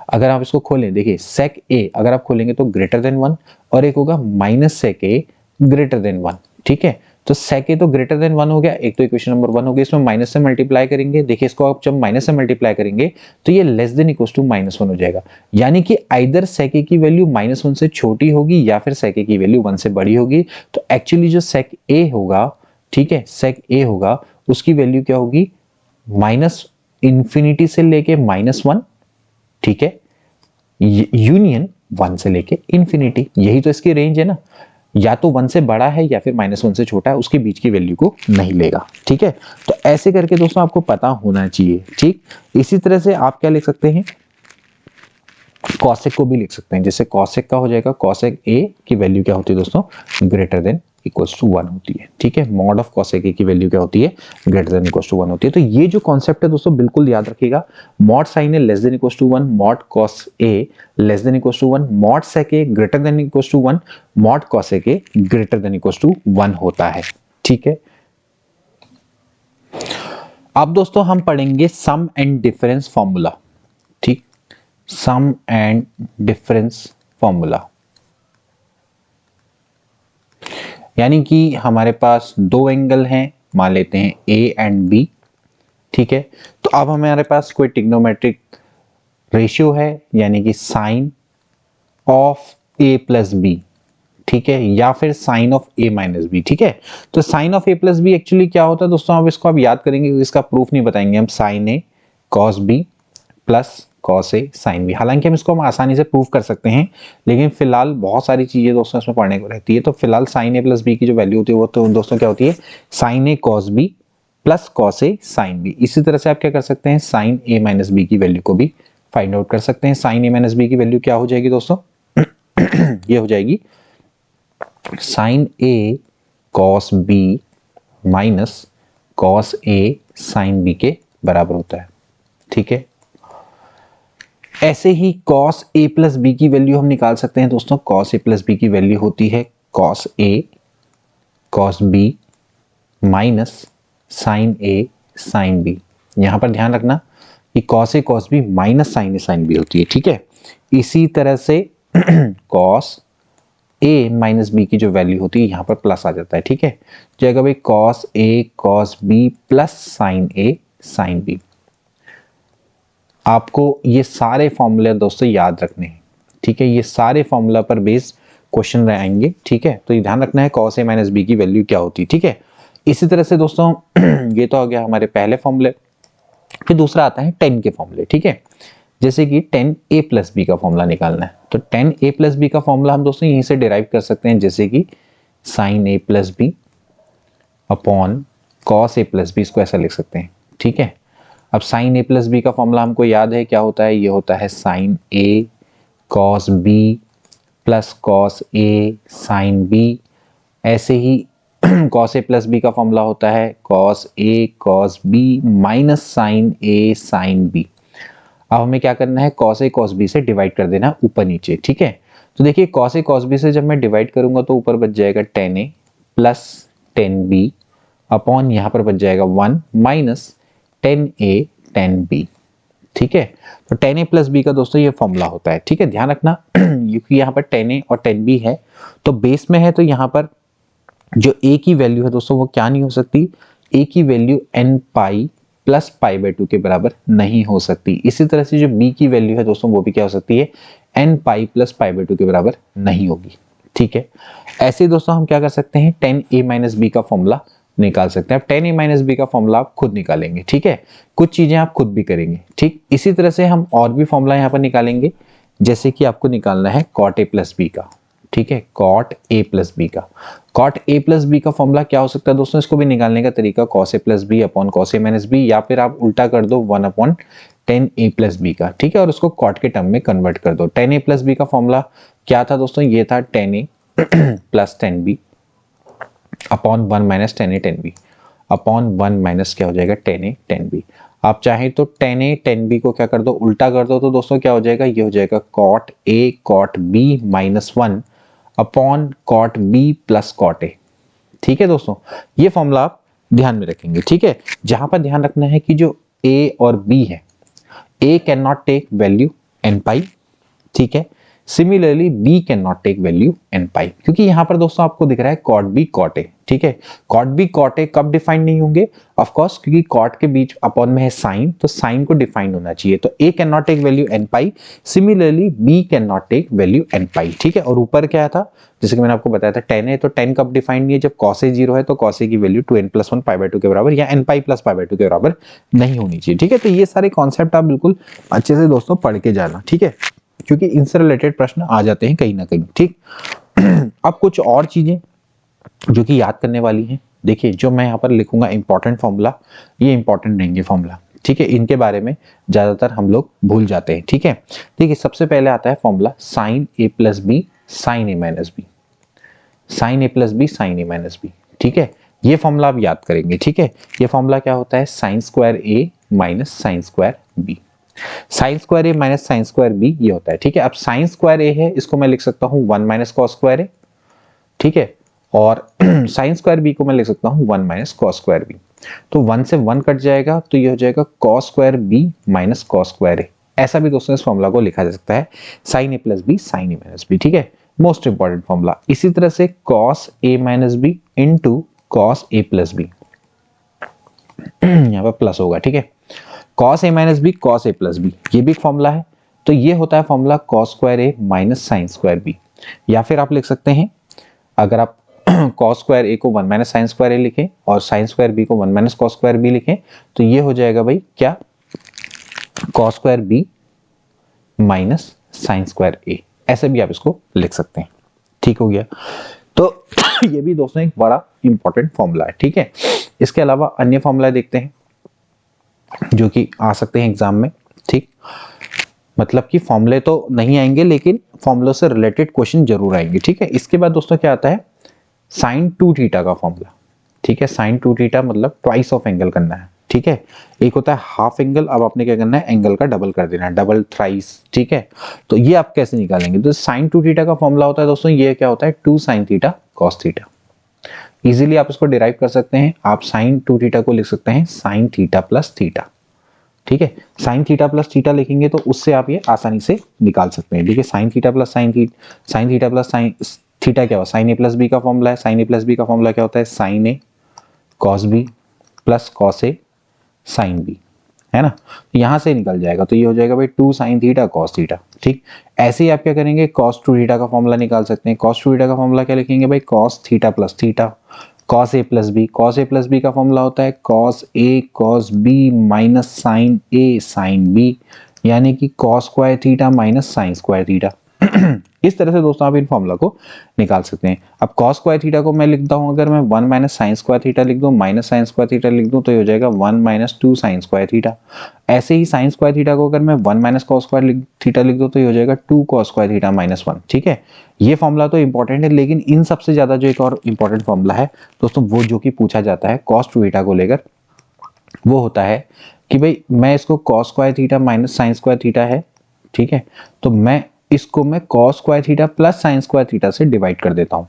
अगर आप इसको खोलें, देखिए सेक ए अगर आप खोलेंगे तो ग्रेटर देन 1, और एक होगा minus sec A greater then 1, ठीक है। तो सेक ए तो ग्रेटर देन 1 हो गया, एक तो इक्वेशन नंबर 1 हो गया, इसमें माइनस से मल्टीप्लाई करेंगे, देखिए इसको आप जब माइनस से मल्टीप्लाई करेंगे तो ये लेस देन इक्वल टू -1 हो जाएगा, यानी कि आइदर सेक ए की वैल्यू -1 से छोटी होगी या फिर सेक ए की वैल्यू 1 से बड़ी होगी। तो एक्चुअली जो सेक ए होगा, ठीक है, सेक ए होगा, उसकी वैल्यू क्या होगी, माइनस इंफिनिटी से लेके -1, ठीक है, यूनियन 1 से लेके इंफिनिटी, यही तो इसकी रेंज है ना, या तो 1 से बड़ा है या फिर -1 से छोटा है, उसके बीच की वैल्यू को नहीं लेगा, ठीक है। तो ऐसे करके दोस्तों आपको पता होना चाहिए, ठीक। इसी तरह से आप क्या लिख सकते हैं, कॉसेक को भी लिख सकते हैं, जैसे कॉसेक का हो जाएगा, कॉसेक ए की वैल्यू क्या होती है दोस्तों, ग्रेटर देन इक्वल्स टू 1 होती है, ठीक है। मॉड ऑफ कॉसेक ए की वैल्यू क्या होती है, ग्रेटर देन इक्वल्स टू 1 होती है। तो ये जो कॉन्सेप्ट है दोस्तों बिल्कुल याद रखिएगा, mod sine A less than equals to 1, mod cos A less than equals to 1, mod sec A greater than equals to 1, mod cosec A greater than equals to 1 होता है, ठीक है। अब दोस्तों हम पढ़ेंगे सम एंड डिफरेंस फॉर्मूला, ठीक, सम and difference formula, यानी कि हमारे पास दो एंगल हैं, मान लेते हैं ए एंड बी, ठीक है। तो अब हमारे पास कोई ट्रिग्नोमेट्रिक रेशियो है, यानी कि sine of A plus B, ठीक है, या फिर sine of A minus B, ठीक है। तो sine of A plus B actually क्या होता है दोस्तों, आप इसको आप याद करेंगे, इसका प्रूफ नहीं बताएंगे हम, sign A cos B plus cos A sine B. हालांकि हम इसको हम आसानी से प्रूव कर सकते हैं, लेकिन फिलहाल बहुत सारी चीजें दोस्तों इसमें पढ़ने को रहती है। तो फिलहाल साइन ए प्लस बी की जो वैल्यू होती है वो तो दोस्तों क्या होती है, sine A cos B plus cos A sine B. इसी तरह से आप क्या कर सकते हैं, साइन ए माइनस बी की वैल्यू को भी फाइंड आउट कर सकते हैं। साइन ए माइनस बी की वैल्यू क्या हो जाएगी दोस्तों ये हो जाएगी sign A cos B minus cos A sine B के बराबर होता है, ठीक है। ऐसे ही cos a प्लस बी की वैल्यू हम निकाल सकते हैं दोस्तों। cos a प्लस बी की वैल्यू होती है cos a cos b minus sine a sine b। यहां पर ध्यान रखना कि cos a cos b minus sine a sine b होती है, ठीक है। इसी तरह से cos a माइनस बी की जो वैल्यू होती है यहां पर प्लस आ जाता है, ठीक है। जाएगा भाई cos a cos b plus sine a sine b। आपको ये सारे फॉर्मूले दोस्तों याद रखने हैं, ठीक है। ये सारे फॉर्मूला पर बेस्ड क्वेश्चन रहेंगे, ठीक है। तो ये ध्यान रखना है cos a माइनस बी की वैल्यू क्या होती है, ठीक है। इसी तरह से दोस्तों ये तो हो गया हमारे पहले फॉर्मूले। फिर दूसरा आता है 10 के फॉर्मूले, ठीक है। जैसे कि 10a प्लस बी का फॉर्मूला निकालना है, तो 10a प्लस बी का फॉर्मूला हम दोस्तों यहीं से डिराइव कर सकते हैं, जैसे कि sine a plus B upon cos a plus B, इसको ऐसा लिख सकते हैं, ठीक है। अब साइन ए प्लस बी का फॉर्मूला हमको याद है, क्या होता है, ये होता है sine A cos B plus cos A sine B. ऐसे ही कॉस ए प्लस बी का फॉर्मूला होता है cos A cos B minus sine A sine B. अब हमें क्या करना है, कॉस ए कॉस बी से डिवाइड कर देना ऊपर नीचे, ठीक है। तो देखिए कॉस ए कॉस बी से जब मैं डिवाइड करूंगा तो ऊपर बच जाएगा 10a प्लस 10b अपॉन यहाँ पर बच जाएगा 1 माइनस 10a 10b, ठीक है। तो 10a प्लस बी का दोस्तों ये फॉर्मूला होता है, ठीक है। ध्यान रखना क्योंकि यहाँ पर 10a और 10b है तो बेस में है, तो यहाँ पर जो a की वैल्यू है दोस्तों वो क्या नहीं हो सकती, a की value n pi plus pi by 2 के बराबर नहीं हो सकती। इसी तरह से जो b की वैल्यू है दोस्तों वो भी क्या हो सकती है, n pi plus pi by 2 के बराबर नहीं होगी, ठीक है। ऐसे दोस्तों हम क्या कर सकते हैं, 10a माइनस बी का फॉर्मूला निकाल सकते हैं। अब 10a माइनस बी का फॉर्मूला आप खुद निकालेंगे, ठीक है। कुछ चीजें आप खुद भी करेंगे, ठीक। इसी तरह से हम और भी फॉर्मूला यहाँ पर निकालेंगे, जैसे कि आपको निकालना है cot a प्लस बी का, ठीक है, cot a प्लस बी का। cot a प्लस बी का फॉर्मूला क्या हो सकता है दोस्तों, इसको भी निकालने का तरीका cos a plus B upon cos a minus B, या फिर आप उल्टा कर दो 1 अपॉन 10a प्लस बी का, ठीक है, और उसको cot के टर्म में कन्वर्ट कर दो। 10a प्लस बी का फॉर्मूला क्या था दोस्तों, ये था 10a plus 10b upon 1 minus ten A ten B, upon 1 minus क्या हो जाएगा टेन ए टेन बी। आप चाहें तो टेन ए टेन बी को क्या कर दो, उल्टा कर दो, तो दोस्तों क्या हो जाएगा, ये हो जाएगा cot A cot B minus 1 upon cot B plus cot A. ठीक है दोस्तों, ये फॉर्मूला आप ध्यान में रखेंगे। ठीक है, जहां पर ध्यान रखना है कि जो ए और बी है, A can not take value N pi, ठीक है, similarly B can not take value N pi, क्योंकि यहां पर दोस्तों आपको दिख रहा है कॉट बी कॉट ए। ठीक है, कॉट बी कॉट ए कब डिफाइन नहीं होंगे, ऑफ कोर्स क्योंकि कॉट के बीच अपॉन में है साइन, तो साइन को डिफाइन होना चाहिए। तो A can not take value N pi, similarly B can not take value N pi. ठीक है, और ऊपर क्या था, जैसे कि मैंने आपको बताया था टेन है, तो टेन कब डिफाइन नहीं है, जब कॉस ए 0 है तो कॉस ए की वैल्यू 2n + 1 π/2 के बराबर या n पाई प्लस π/2 के बराबर नहीं होनी चाहिए। ठीक है, तो ये सारे कॉन्सेप्ट आप बिल्कुल अच्छे से दोस्तों पढ़ के जाना। ठीक है, क्योंकि इनसे रिलेटेड प्रश्न आ जाते हैं कहीं ना कहीं। ठीक अब कुछ और चीजें जो कि याद करने वाली हैं, देखिए जो मैं यहाँ पर लिखूंगा इंपॉर्टेंट फॉर्मूला, ये इंपॉर्टेंट रहेंगे फॉर्मूला। ठीक है, इनके बारे में ज्यादातर हम लोग भूल जाते हैं। ठीक है, देखिए सबसे पहले आता है formula sine A plus B sign A minus B, sign A plus B sign A minus B. ठीक है, ये फॉर्मूला आप याद करेंगे। ठीक है, ये फॉर्मूला क्या होता है, sine square A minus sine square B, sine square A minus sine square B ये होता है। ठीक है, अब साइन स्क्वायर ए है, इसको मैं लिख सकता हूं 1 माइनस कॉस स्क्वायर ए। ठीक है, और साइन स्क्वायर बी को मैं लिख सकता हूं 1 माइनस कॉस स्क्वायर बी। तो 1 से 1 कट जाएगा, तो ये हो जाएगा cos square B minus cos square A. ऐसा भी दोस्तों इस फॉर्मूला को लिखा जा सकता है, sine A plus B sign A minus B. ठीक है, मोस्ट इंपॉर्टेंट फॉर्मूला। इसी तरह से cos A minus B into cos A plus B, यहाँ पर प्लस होगा। ठीक है, cos A minus B cos A plus B, ये भी एक फॉर्मूला है। तो ये होता है formula cos square A minus sine square B. या फिर आप लिख सकते हैं, अगर आप कॉस स्क्वायर ए को 1 माइनस साइन स्क्वायर ए लिखें और साइन स्क्वायर बी को 1 माइनस कॉस स्क्वायर बी लिखें, तो ये हो जाएगा भाई क्या, cos square B minus sine square A. ऐसे भी आप इसको लिख सकते हैं। ठीक हो गया, तो ये भी दोस्तों एक बड़ा इंपॉर्टेंट फॉर्मूला है। ठीक है, इसके अलावा अन्य फॉर्मूला देखते हैं जो कि आ सकते हैं एग्जाम में। ठीक, मतलब कि फॉर्मूले तो नहीं आएंगे लेकिन फॉर्मूलों से रिलेटेड क्वेश्चन जरूर आएंगे। ठीक है, इसके बाद दोस्तों क्या आता है, साइन 2 थीटा का फॉर्मूला। ठीक है, साइन 2 थीटा मतलब ट्वाइस ऑफ एंगल करना है। ठीक है, एक होता है हाफ एंगल, अब आपने क्या करना है, एंगल का डबल कर देना है, डबल थ्राइस। ठीक है, तो ये आप कैसे निकालेंगे, तो साइन 2 थीटा का फॉर्मूला होता है दोस्तों, ये क्या होता है, 2 sign theta cos theta. Easily आप इसको डिराइव कर सकते हैं, आप साइन 2 थीटा को लिख सकते हैं साइन थीटा प्लस थीटा। ठीक है, साइन थीटा प्लस थीटा लिखेंगे तो उससे आप ये आसानी से निकाल सकते हैं। देखिए sine theta plus sine theta plus sine theta क्या हुआ, साइन ए प्लस बी का फॉर्मूला है। साइन ए प्लस बी का फॉर्मूला क्या होता है, sine A cos B plus cos A sine B, है ना, तो यहां से निकल जाएगा। तो ये हो जाएगा भाई 2 साइन थीटा कॉस थीटा। ठीक, ऐसे ही आप क्या करेंगे, कॉस 2 थीटा का फॉर्मूला निकाल सकते हैं। कॉस 2 थीटा का फॉर्मूला क्या लिखेंगे भाई, cos theta plus theta cos A plus B. Cos A plus B का फॉर्मूला होता है cos A cos B minus sine A sine B, यानी कि cos square theta minus sine square theta. इस तरह से दोस्तों आप इन फॉर्मूला को निकाल सकते हैं। अब कॉस स्क्वायर थीटा को मैं लिखता हूं, अगर मैं 1 माइनस साइन स्क्वायर थीटा लिख दूं माइनस साइन स्क्वायर थीटा लिख दूं, तो ये हो जाएगा 1 माइनस 2 साइन स्क्वायर थीटा। ऐसे ही साइन स्क्वायर थीटा को अगर मैं 1 माइनस कॉस स्क्वायर थीटा लिख दूं, तो ये हो जाएगा 2 कॉस स्क्वायर थीटा माइनस 1। ठीक है, ये फॉर्मूला तो इंपॉर्टेंट है, लेकिन इन सबसे ज्यादा जो एक और इंपॉर्टेंट फॉर्मूला है दोस्तों, वो जो कि पूछा जाता है कॉस 2 थीटा को लेकर, वो होता है कि भाई मैं इसको cos square theta minus sine square theta है। ठीक है, तो मैं इसको मैं cos square theta plus sign square theta से डिवाइड कर देता हूं।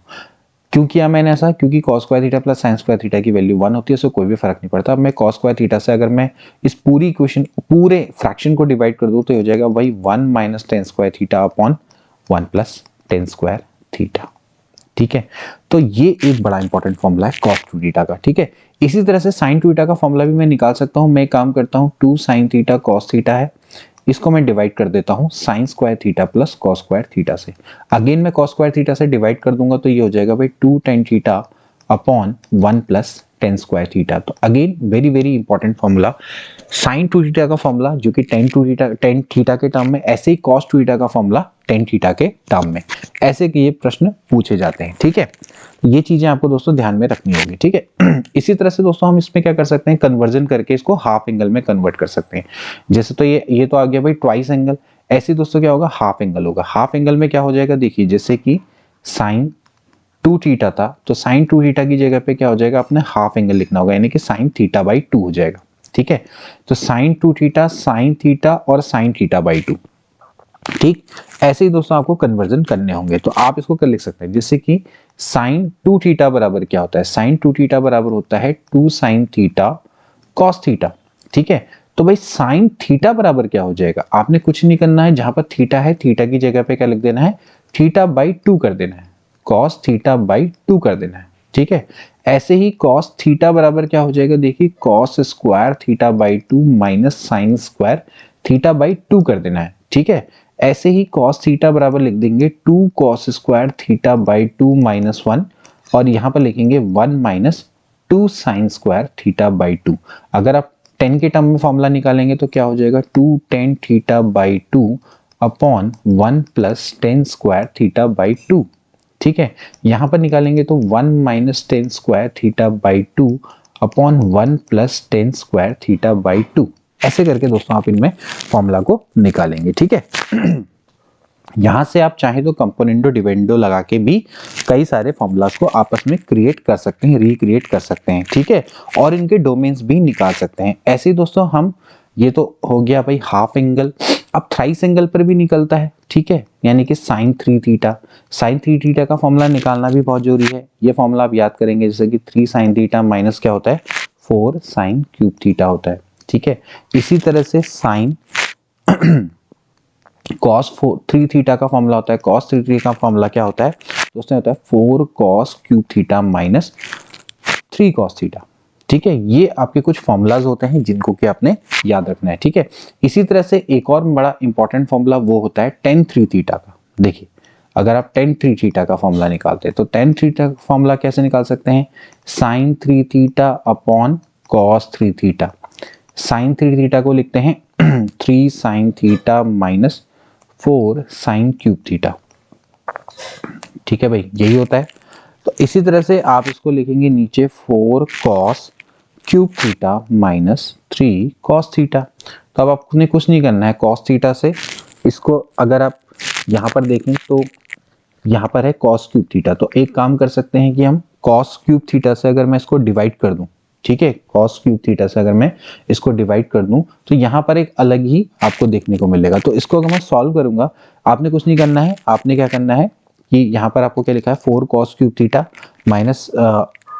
क्यों किया मैंने ऐसा, क्योंकि cos square theta plus sign square theta की वैल्यू 1 होती है, उससे कोई भी फर्क नहीं पड़ता। अब मैं cos स्क्वायर थीटा से अगर मैं इस पूरी इक्वेशन पूरे फ्रैक्शन को डिवाइड कर दूं, तो हो जाएगा वही 1 minus tan square theta upon 1 plus tan square theta. ठीक है, तो ये एक बड़ा इंपॉर्टेंट फॉर्मूला है cos 2 थीटा का। ठीक है, इसी तरह से sin 2 थीटा का फॉर्मूला भी मैं निकाल सकता हूं। मैं काम करता हूं, 2 sin थीटा cos थीटा है, इसको मैं डिवाइड कर देता हूं sine square theta plus cos square theta से। अगेन मैं कॉस स्क्वायर थीटा से डिवाइड कर दूंगा, तो ये हो जाएगा भाई 2 tan theta upon 1 plus tan square theta. तो again very very important formula sine 2 theta का फॉर्मूला, जो कि टेन थीटा के टर्म में, ऐसे ही कॉस 2 थीटा का फॉर्मूला टेन थीटा के टर्म में, ऐसे के ये प्रश्न पूछे जाते हैं। ठीक है, ये चीजें आपको दोस्तों ध्यान में रखनी होगी। ठीक है, इसी तरह से दोस्तों हम इसमें क्या कर सकते हैं, कन्वर्जन करके इसको हाफ एंगल में कन्वर्ट कर सकते हैं। जैसे तो ये तो आ गया भाई ट्वाइस एंगल, ऐसे दोस्तों क्या होगा, हाफ एंगल होगा। हाफ एंगल में क्या हो जाएगा, देखिए जैसे कि साइन टू थीटा था, तो साइन टू थीटा की जगह पे क्या हो जाएगा, अपने हाफ एंगल लिखना होगा, यानी कि साइन थीटा बाई टू हो जाएगा। ठीक है, तो sign to theta, sine theta और साइन थीटा बाई टू। ठीक, ऐसे ही दोस्तों आपको कन्वर्जन करने होंगे, तो आप इसको कर लिख सकते हैं, जैसे कि साइन टू थीटा बराबर क्या होता है, साइन टू थीटा बराबर होता है two sine theta cos theta. ठीक है, तो भाई साइन थीटा बराबर क्या हो जाएगा, आपने कुछ नहीं करना है, जहां पर थीटा है थीटा की जगह पे क्या लिख देना है, थीटा बाई टू कर देना है, कॉस थीटा बाई टू कर देना है। ठीक है, ऐसे ही कॉस थीटा बराबर क्या हो जाएगा, देखिए cos square theta by two minus sine square theta by to कर देना है। ठीक है, ऐसे ही कॉस थीटा बराबर लिख देंगे two cos square theta by two minus one, और यहाँ पर लिखेंगे one minus two sine square theta by two. अगर आप टेन के टर्म में फॉर्मूला निकालेंगे तो क्या हो जाएगा, two tan theta by two upon one plus tan square theta by two. ठीक है, यहां पर निकालेंगे तो one minus tan square theta by two upon one plus tan square theta by two. ऐसे करके दोस्तों आप इनमें फॉर्मूला को निकालेंगे। ठीक है, यहां से आप चाहे तो कंपोनेंडो डिविडेंडो लगा के भी कई सारे फॉर्मूलाज को आपस में क्रिएट कर सकते हैं, रिक्रिएट कर सकते हैं। ठीक है, और इनके डोमेन्स भी निकाल सकते हैं। ऐसे ही दोस्तों हम, ये तो हो गया भाई हाफ एंगल, अब थ्राइस एंगल पर भी निकलता है। ठीक है, यानी कि sine three theta, sine three theta का फॉर्मूला निकालना भी बहुत जरूरी है। ये फॉर्मूला आप याद करेंगे, जैसे कि थ्री साइन थीटा माइनस क्या होता है, फोर साइन क्यूब थीटा होता है। ठीक है, इसी तरह से साइन कॉस थ्री थीटा का फॉर्मूला होता है, कॉस थ्री थीटा का फॉर्मूला क्या होता है दोस्तों, होता है four cos cube theta minus three cos theta. ठीक है, ये आपके कुछ फॉर्मूलाज होते हैं जिनको कि आपने याद रखना है। ठीक है, इसी तरह से एक और बड़ा इंपॉर्टेंट फॉर्मूला वो होता है टेन थ्री थीटा का। देखिए, अगर आप टेन थ्री थीटा का फॉर्मूला निकालते हैं तो टेन थीटा का फॉर्मूला कैसे निकाल सकते हैं, sine three theta upon cos three theta. Sine three theta को लिखते हैं three sine theta minus four sine cube theta. ठीक है भाई, यही होता है। तो इसी तरह से आप इसको लिखेंगे नीचे four cos cube theta minus three cos theta. तो अब आपने कुछ नहीं करना है, कॉस थीटा से इसको अगर आप यहाँ पर देखें तो यहाँ पर है कॉस क्यूब थीटा, तो एक काम कर सकते हैं कि हम कॉस क्यूब थीटा से अगर मैं इसको डिवाइड कर दूं, ठीक है, कॉस क्यूब थीटा से अगर मैं इसको डिवाइड कर दूं तो यहाँ पर एक अलग ही आपको देखने को मिलेगा। तो इसको अगर मैं सॉल्व करूंगा, आपने कुछ नहीं करना है, आपने क्या करना है कि यहाँ पर आपको क्या लिखा है, four cos cube theta minus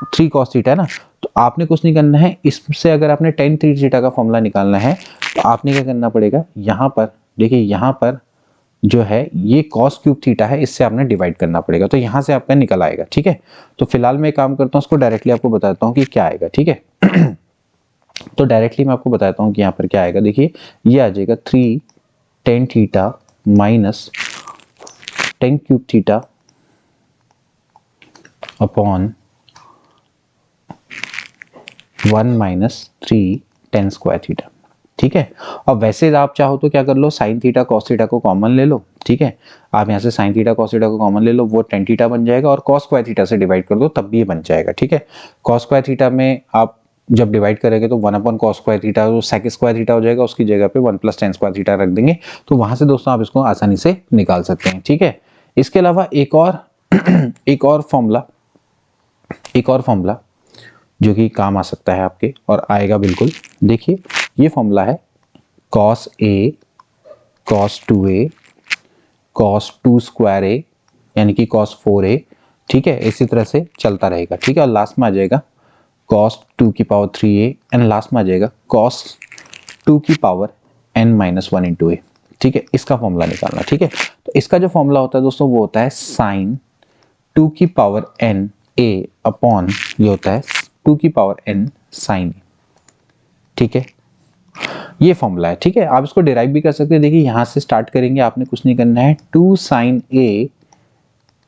three cos theta है ना, तो आपने कुछ नहीं करना है, इससे अगर आपने टेन थ्री थीटा का फॉर्मूला निकालना है तो आपने क्या करना पड़ेगा, यहाँ पर देखिए, यहाँ पर जो है ये cos क्यूब थीटा है, इससे आपने डिवाइड करना पड़ेगा, तो यहां से आपका निकल आएगा। ठीक है, तो फिलहाल मैं काम करता हूं, उसको डायरेक्टली आपको बताता हूं कि क्या आएगा। ठीक है तो डायरेक्टली मैं आपको बताता हूं कि यहाँ पर क्या आएगा। देखिए, ये आ जाएगा three tan theta minus ten cube theta upon one minus three ten square theta. ठीक है, अब वैसे आप चाहो तो क्या कर लो, साइन थीटा कॉस थीटा को कॉमन ले लो। ठीक है, आप यहाँ से साइन थीटा कॉस थीटा को कॉमन ले लो, वो टेन थीटा बन जाएगा, और कॉस स्क्वायर थीटा से डिवाइड कर दो तब भी ये बन जाएगा। ठीक है, कॉस स्क्वायर थीटा में आप जब डिवाइड करेंगे तो one upon cos square theta तो सेक स्क्वायर थीटा हो जाएगा, उसकी जगह पे one plus tan square theta रख देंगे, तो वहां से दोस्तों आप इसको आसानी से निकाल सकते हैं। ठीक है, इसके अलावा एक और एक और फॉर्मूला जो कि काम आ सकता है आपके, और आएगा बिल्कुल। देखिए, ये फॉर्मूला है cos a cos 2a cos 2 square a, यानी कि cos 4a। ठीक है, इसी तरह से चलता रहेगा। ठीक है, और लास्ट में आ जाएगा cos 2 की पावर 3a, एंड लास्ट में आ जाएगा cos 2 की power n minus one into A. ठीक है, इसका फॉर्मूला निकालना। ठीक है, तो इसका जो फॉर्मूला होता है दोस्तों, वो होता है साइन 2 की पावर n a अपॉन, ये होता है 2 की पावर n साइन। ठीक है, ये फॉर्मूला है। ठीक है, आप इसको डिराइव भी कर सकते हैं। देखिए, यहां से स्टार्ट करेंगे, आपने कुछ नहीं करना है, टू साइन ए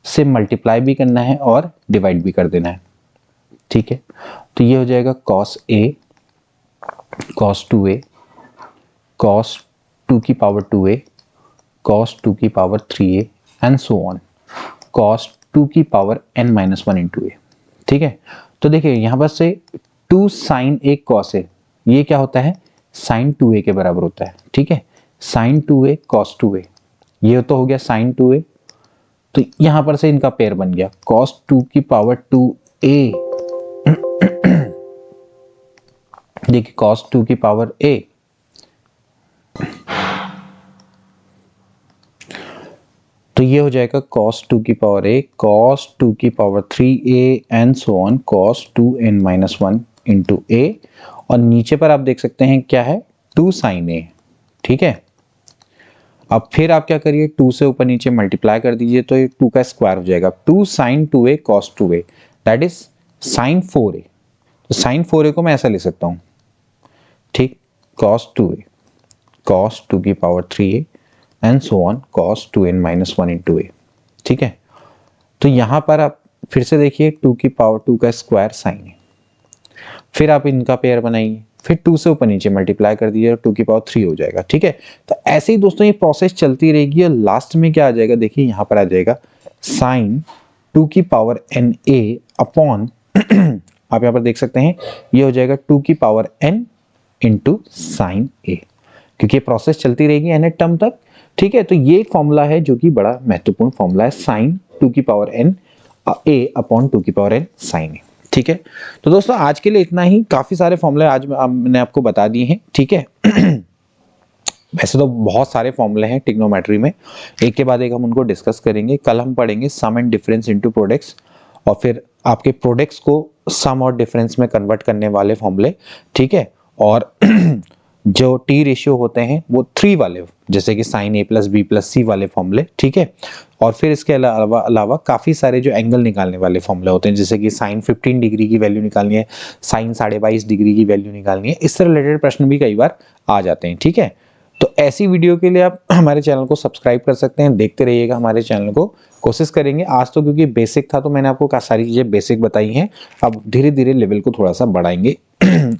से मल्टीप्लाई भी करना है और डिवाइड भी कर देना है। ठीक है, तो ये हो जाएगा cos a cos 2a cos 2 की पावर 2a cos 2 की power 3a and so on cos 2 की power n minus one into A. ठीक है, तो देखिए यहाँ पर से two sine A cos a, ये क्या होता है, साइन 2a के बराबर होता है। ठीक है, साइन 2a cos 2a, ये तो हो गया साइन 2a तो यहां पर से इनका पेयर बन गया cos 2 की पावर 2a। देखिए cos 2 की पावर a, तो ये हो जाएगा cos 2 की पावर a, cos 2 की power 3a and so on cos 2n-1 into a, और नीचे पर आप देख सकते हैं क्या है 2 sin a। ठीक है, अब फिर आप क्या करिए 2 से ऊपर नीचे मल्टीप्लाई कर दीजिए तो ये 2 का स्क्वायर हो जाएगा 2 sin 2a cos 2a that is sin 4a। तो sin 4a को मैं ऐसा लिख सकता हूं, ठीक, cos 2a cos 2 की power 3a and so on cos 2n-1 into a। ठीक है, तो यहां पर आप फिर से देखिए 2 की पावर 2 का स्क्वायर sin a, फिर आप इनका पेयर बनाइए, फिर 2 से ऊपर नीचे मल्टीप्लाई कर दीजिए और 2 की पावर 3 हो जाएगा। ठीक है, तो ऐसे ही दोस्तों ये प्रोसेस चलती रहेगी और लास्ट में क्या आ जाएगा, देखिए यहां पर आ जाएगा साइन 2 की पावर एन ए अपॉन आप यहां पर देख सकते हैं ये हो जाएगा 2 की पावर एन इंटू साइन ए, क्योंकि ये प्रोसेस चलती रहेगी एन टर्म तक। ठीक है, तो ये एक फॉर्मूला है जो कि बड़ा महत्वपूर्ण फॉर्मूला है, साइन 2 की पावर एन ए अपॉन 2 की पावर एन साइन ए। ठीक है, तो दोस्तों आज के लिए इतना ही, काफी सारे फॉर्मूले आज मैंने आपको बता दिए हैं। ठीक है, वैसे तो बहुत सारे फॉर्मूले हैं ट्रिग्नोमेट्री में, एक के बाद एक हम उनको डिस्कस करेंगे। कल हम पढ़ेंगे सम एंड डिफरेंस इनटू प्रोडक्ट्स, और फिर आपके प्रोडक्ट्स को सम और डिफरेंस में कन्वर्ट करने वाले फॉर्मूले। ठीक है, और जो टी रेशियो होते हैं वो 3 वाले, जैसे कि sine a plus B plus C वाले फॉर्मूले। ठीक है, और फिर इसके अलावा काफी सारे जो एंगल निकालने वाले फॉर्मूले होते हैं, जैसे कि साइन 15 डिग्री की वैल्यू निकालनी है, साइन 22.5 डिग्री की वैल्यू निकालनी है, इससे रिलेटेड प्रश्न भी कई बार आ जाते हैं। ठीक है, तो ऐसी वीडियो के लिए आप हमारे चैनल को सब्सक्राइब कर सकते हैं, देखते रहिएगा हमारे चैनल को। कोशिश करेंगे, आज तो क्योंकि बेसिक था तो मैंने आपको काफी सारी चीजें बेसिक बताई हैं, अब धीरे धीरे लेवल को थोड़ा सा बढ़ाएंगे।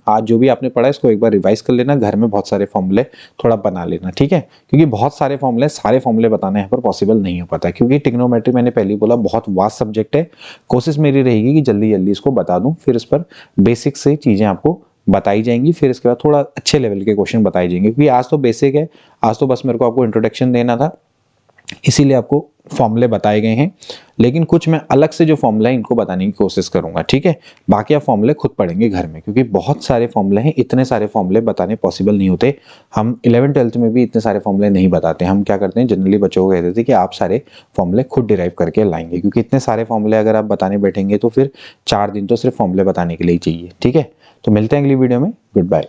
आज जो भी आपने पढ़ा इसको एक बार रिवाइज कर लेना, घर में बहुत सारे फॉर्मूले थोड़ा बना लेना। ठीक है, क्योंकि बहुत सारे फॉर्मूले बताने यहाँ पर पॉसिबल नहीं हो पाता, क्योंकि ट्रिग्नोमेट्री मैंने पहले ही बोला बहुत वास्ट सब्जेक्ट है। कोशिश मेरी रहेगी कि जल्दी जल्दी इसको बता दूं, फिर इस पर बेसिक से चीजें आपको बताई जाएंगी, फिर इसके बाद थोड़ा अच्छे लेवल के क्वेश्चन बताए जाएंगे, क्योंकि आज तो बेसिक है, आज तो बस मेरे को आपको इंट्रोडक्शन देना था, इसीलिए आपको फॉर्मूले बताए गए हैं। लेकिन कुछ मैं अलग से जो फॉर्मूला है इनको बताने की कोशिश करूंगा। ठीक है, बाकी आप फॉर्मूले खुद पढ़ेंगे घर में, क्योंकि बहुत सारे फॉर्मूले हैं, इतने सारे फॉर्मूले बताने पॉसिबल नहीं होते। हम 11th-12th में भी इतने सारे फॉर्मूले नहीं बताते। हम क्या करते हैं, जनरली बच्चों को कहते थे कि आप सारे फॉर्मूले खुद डिराइव करके लाएंगे, क्योंकि इतने सारे फॉर्मूले अगर आप बताने बैठेंगे तो फिर 4 दिन तो सिर्फ फॉर्मूले बताने के लिए ही चाहिए। ठीक है, तो मिलते हैं अगली वीडियो में, गुड बाय।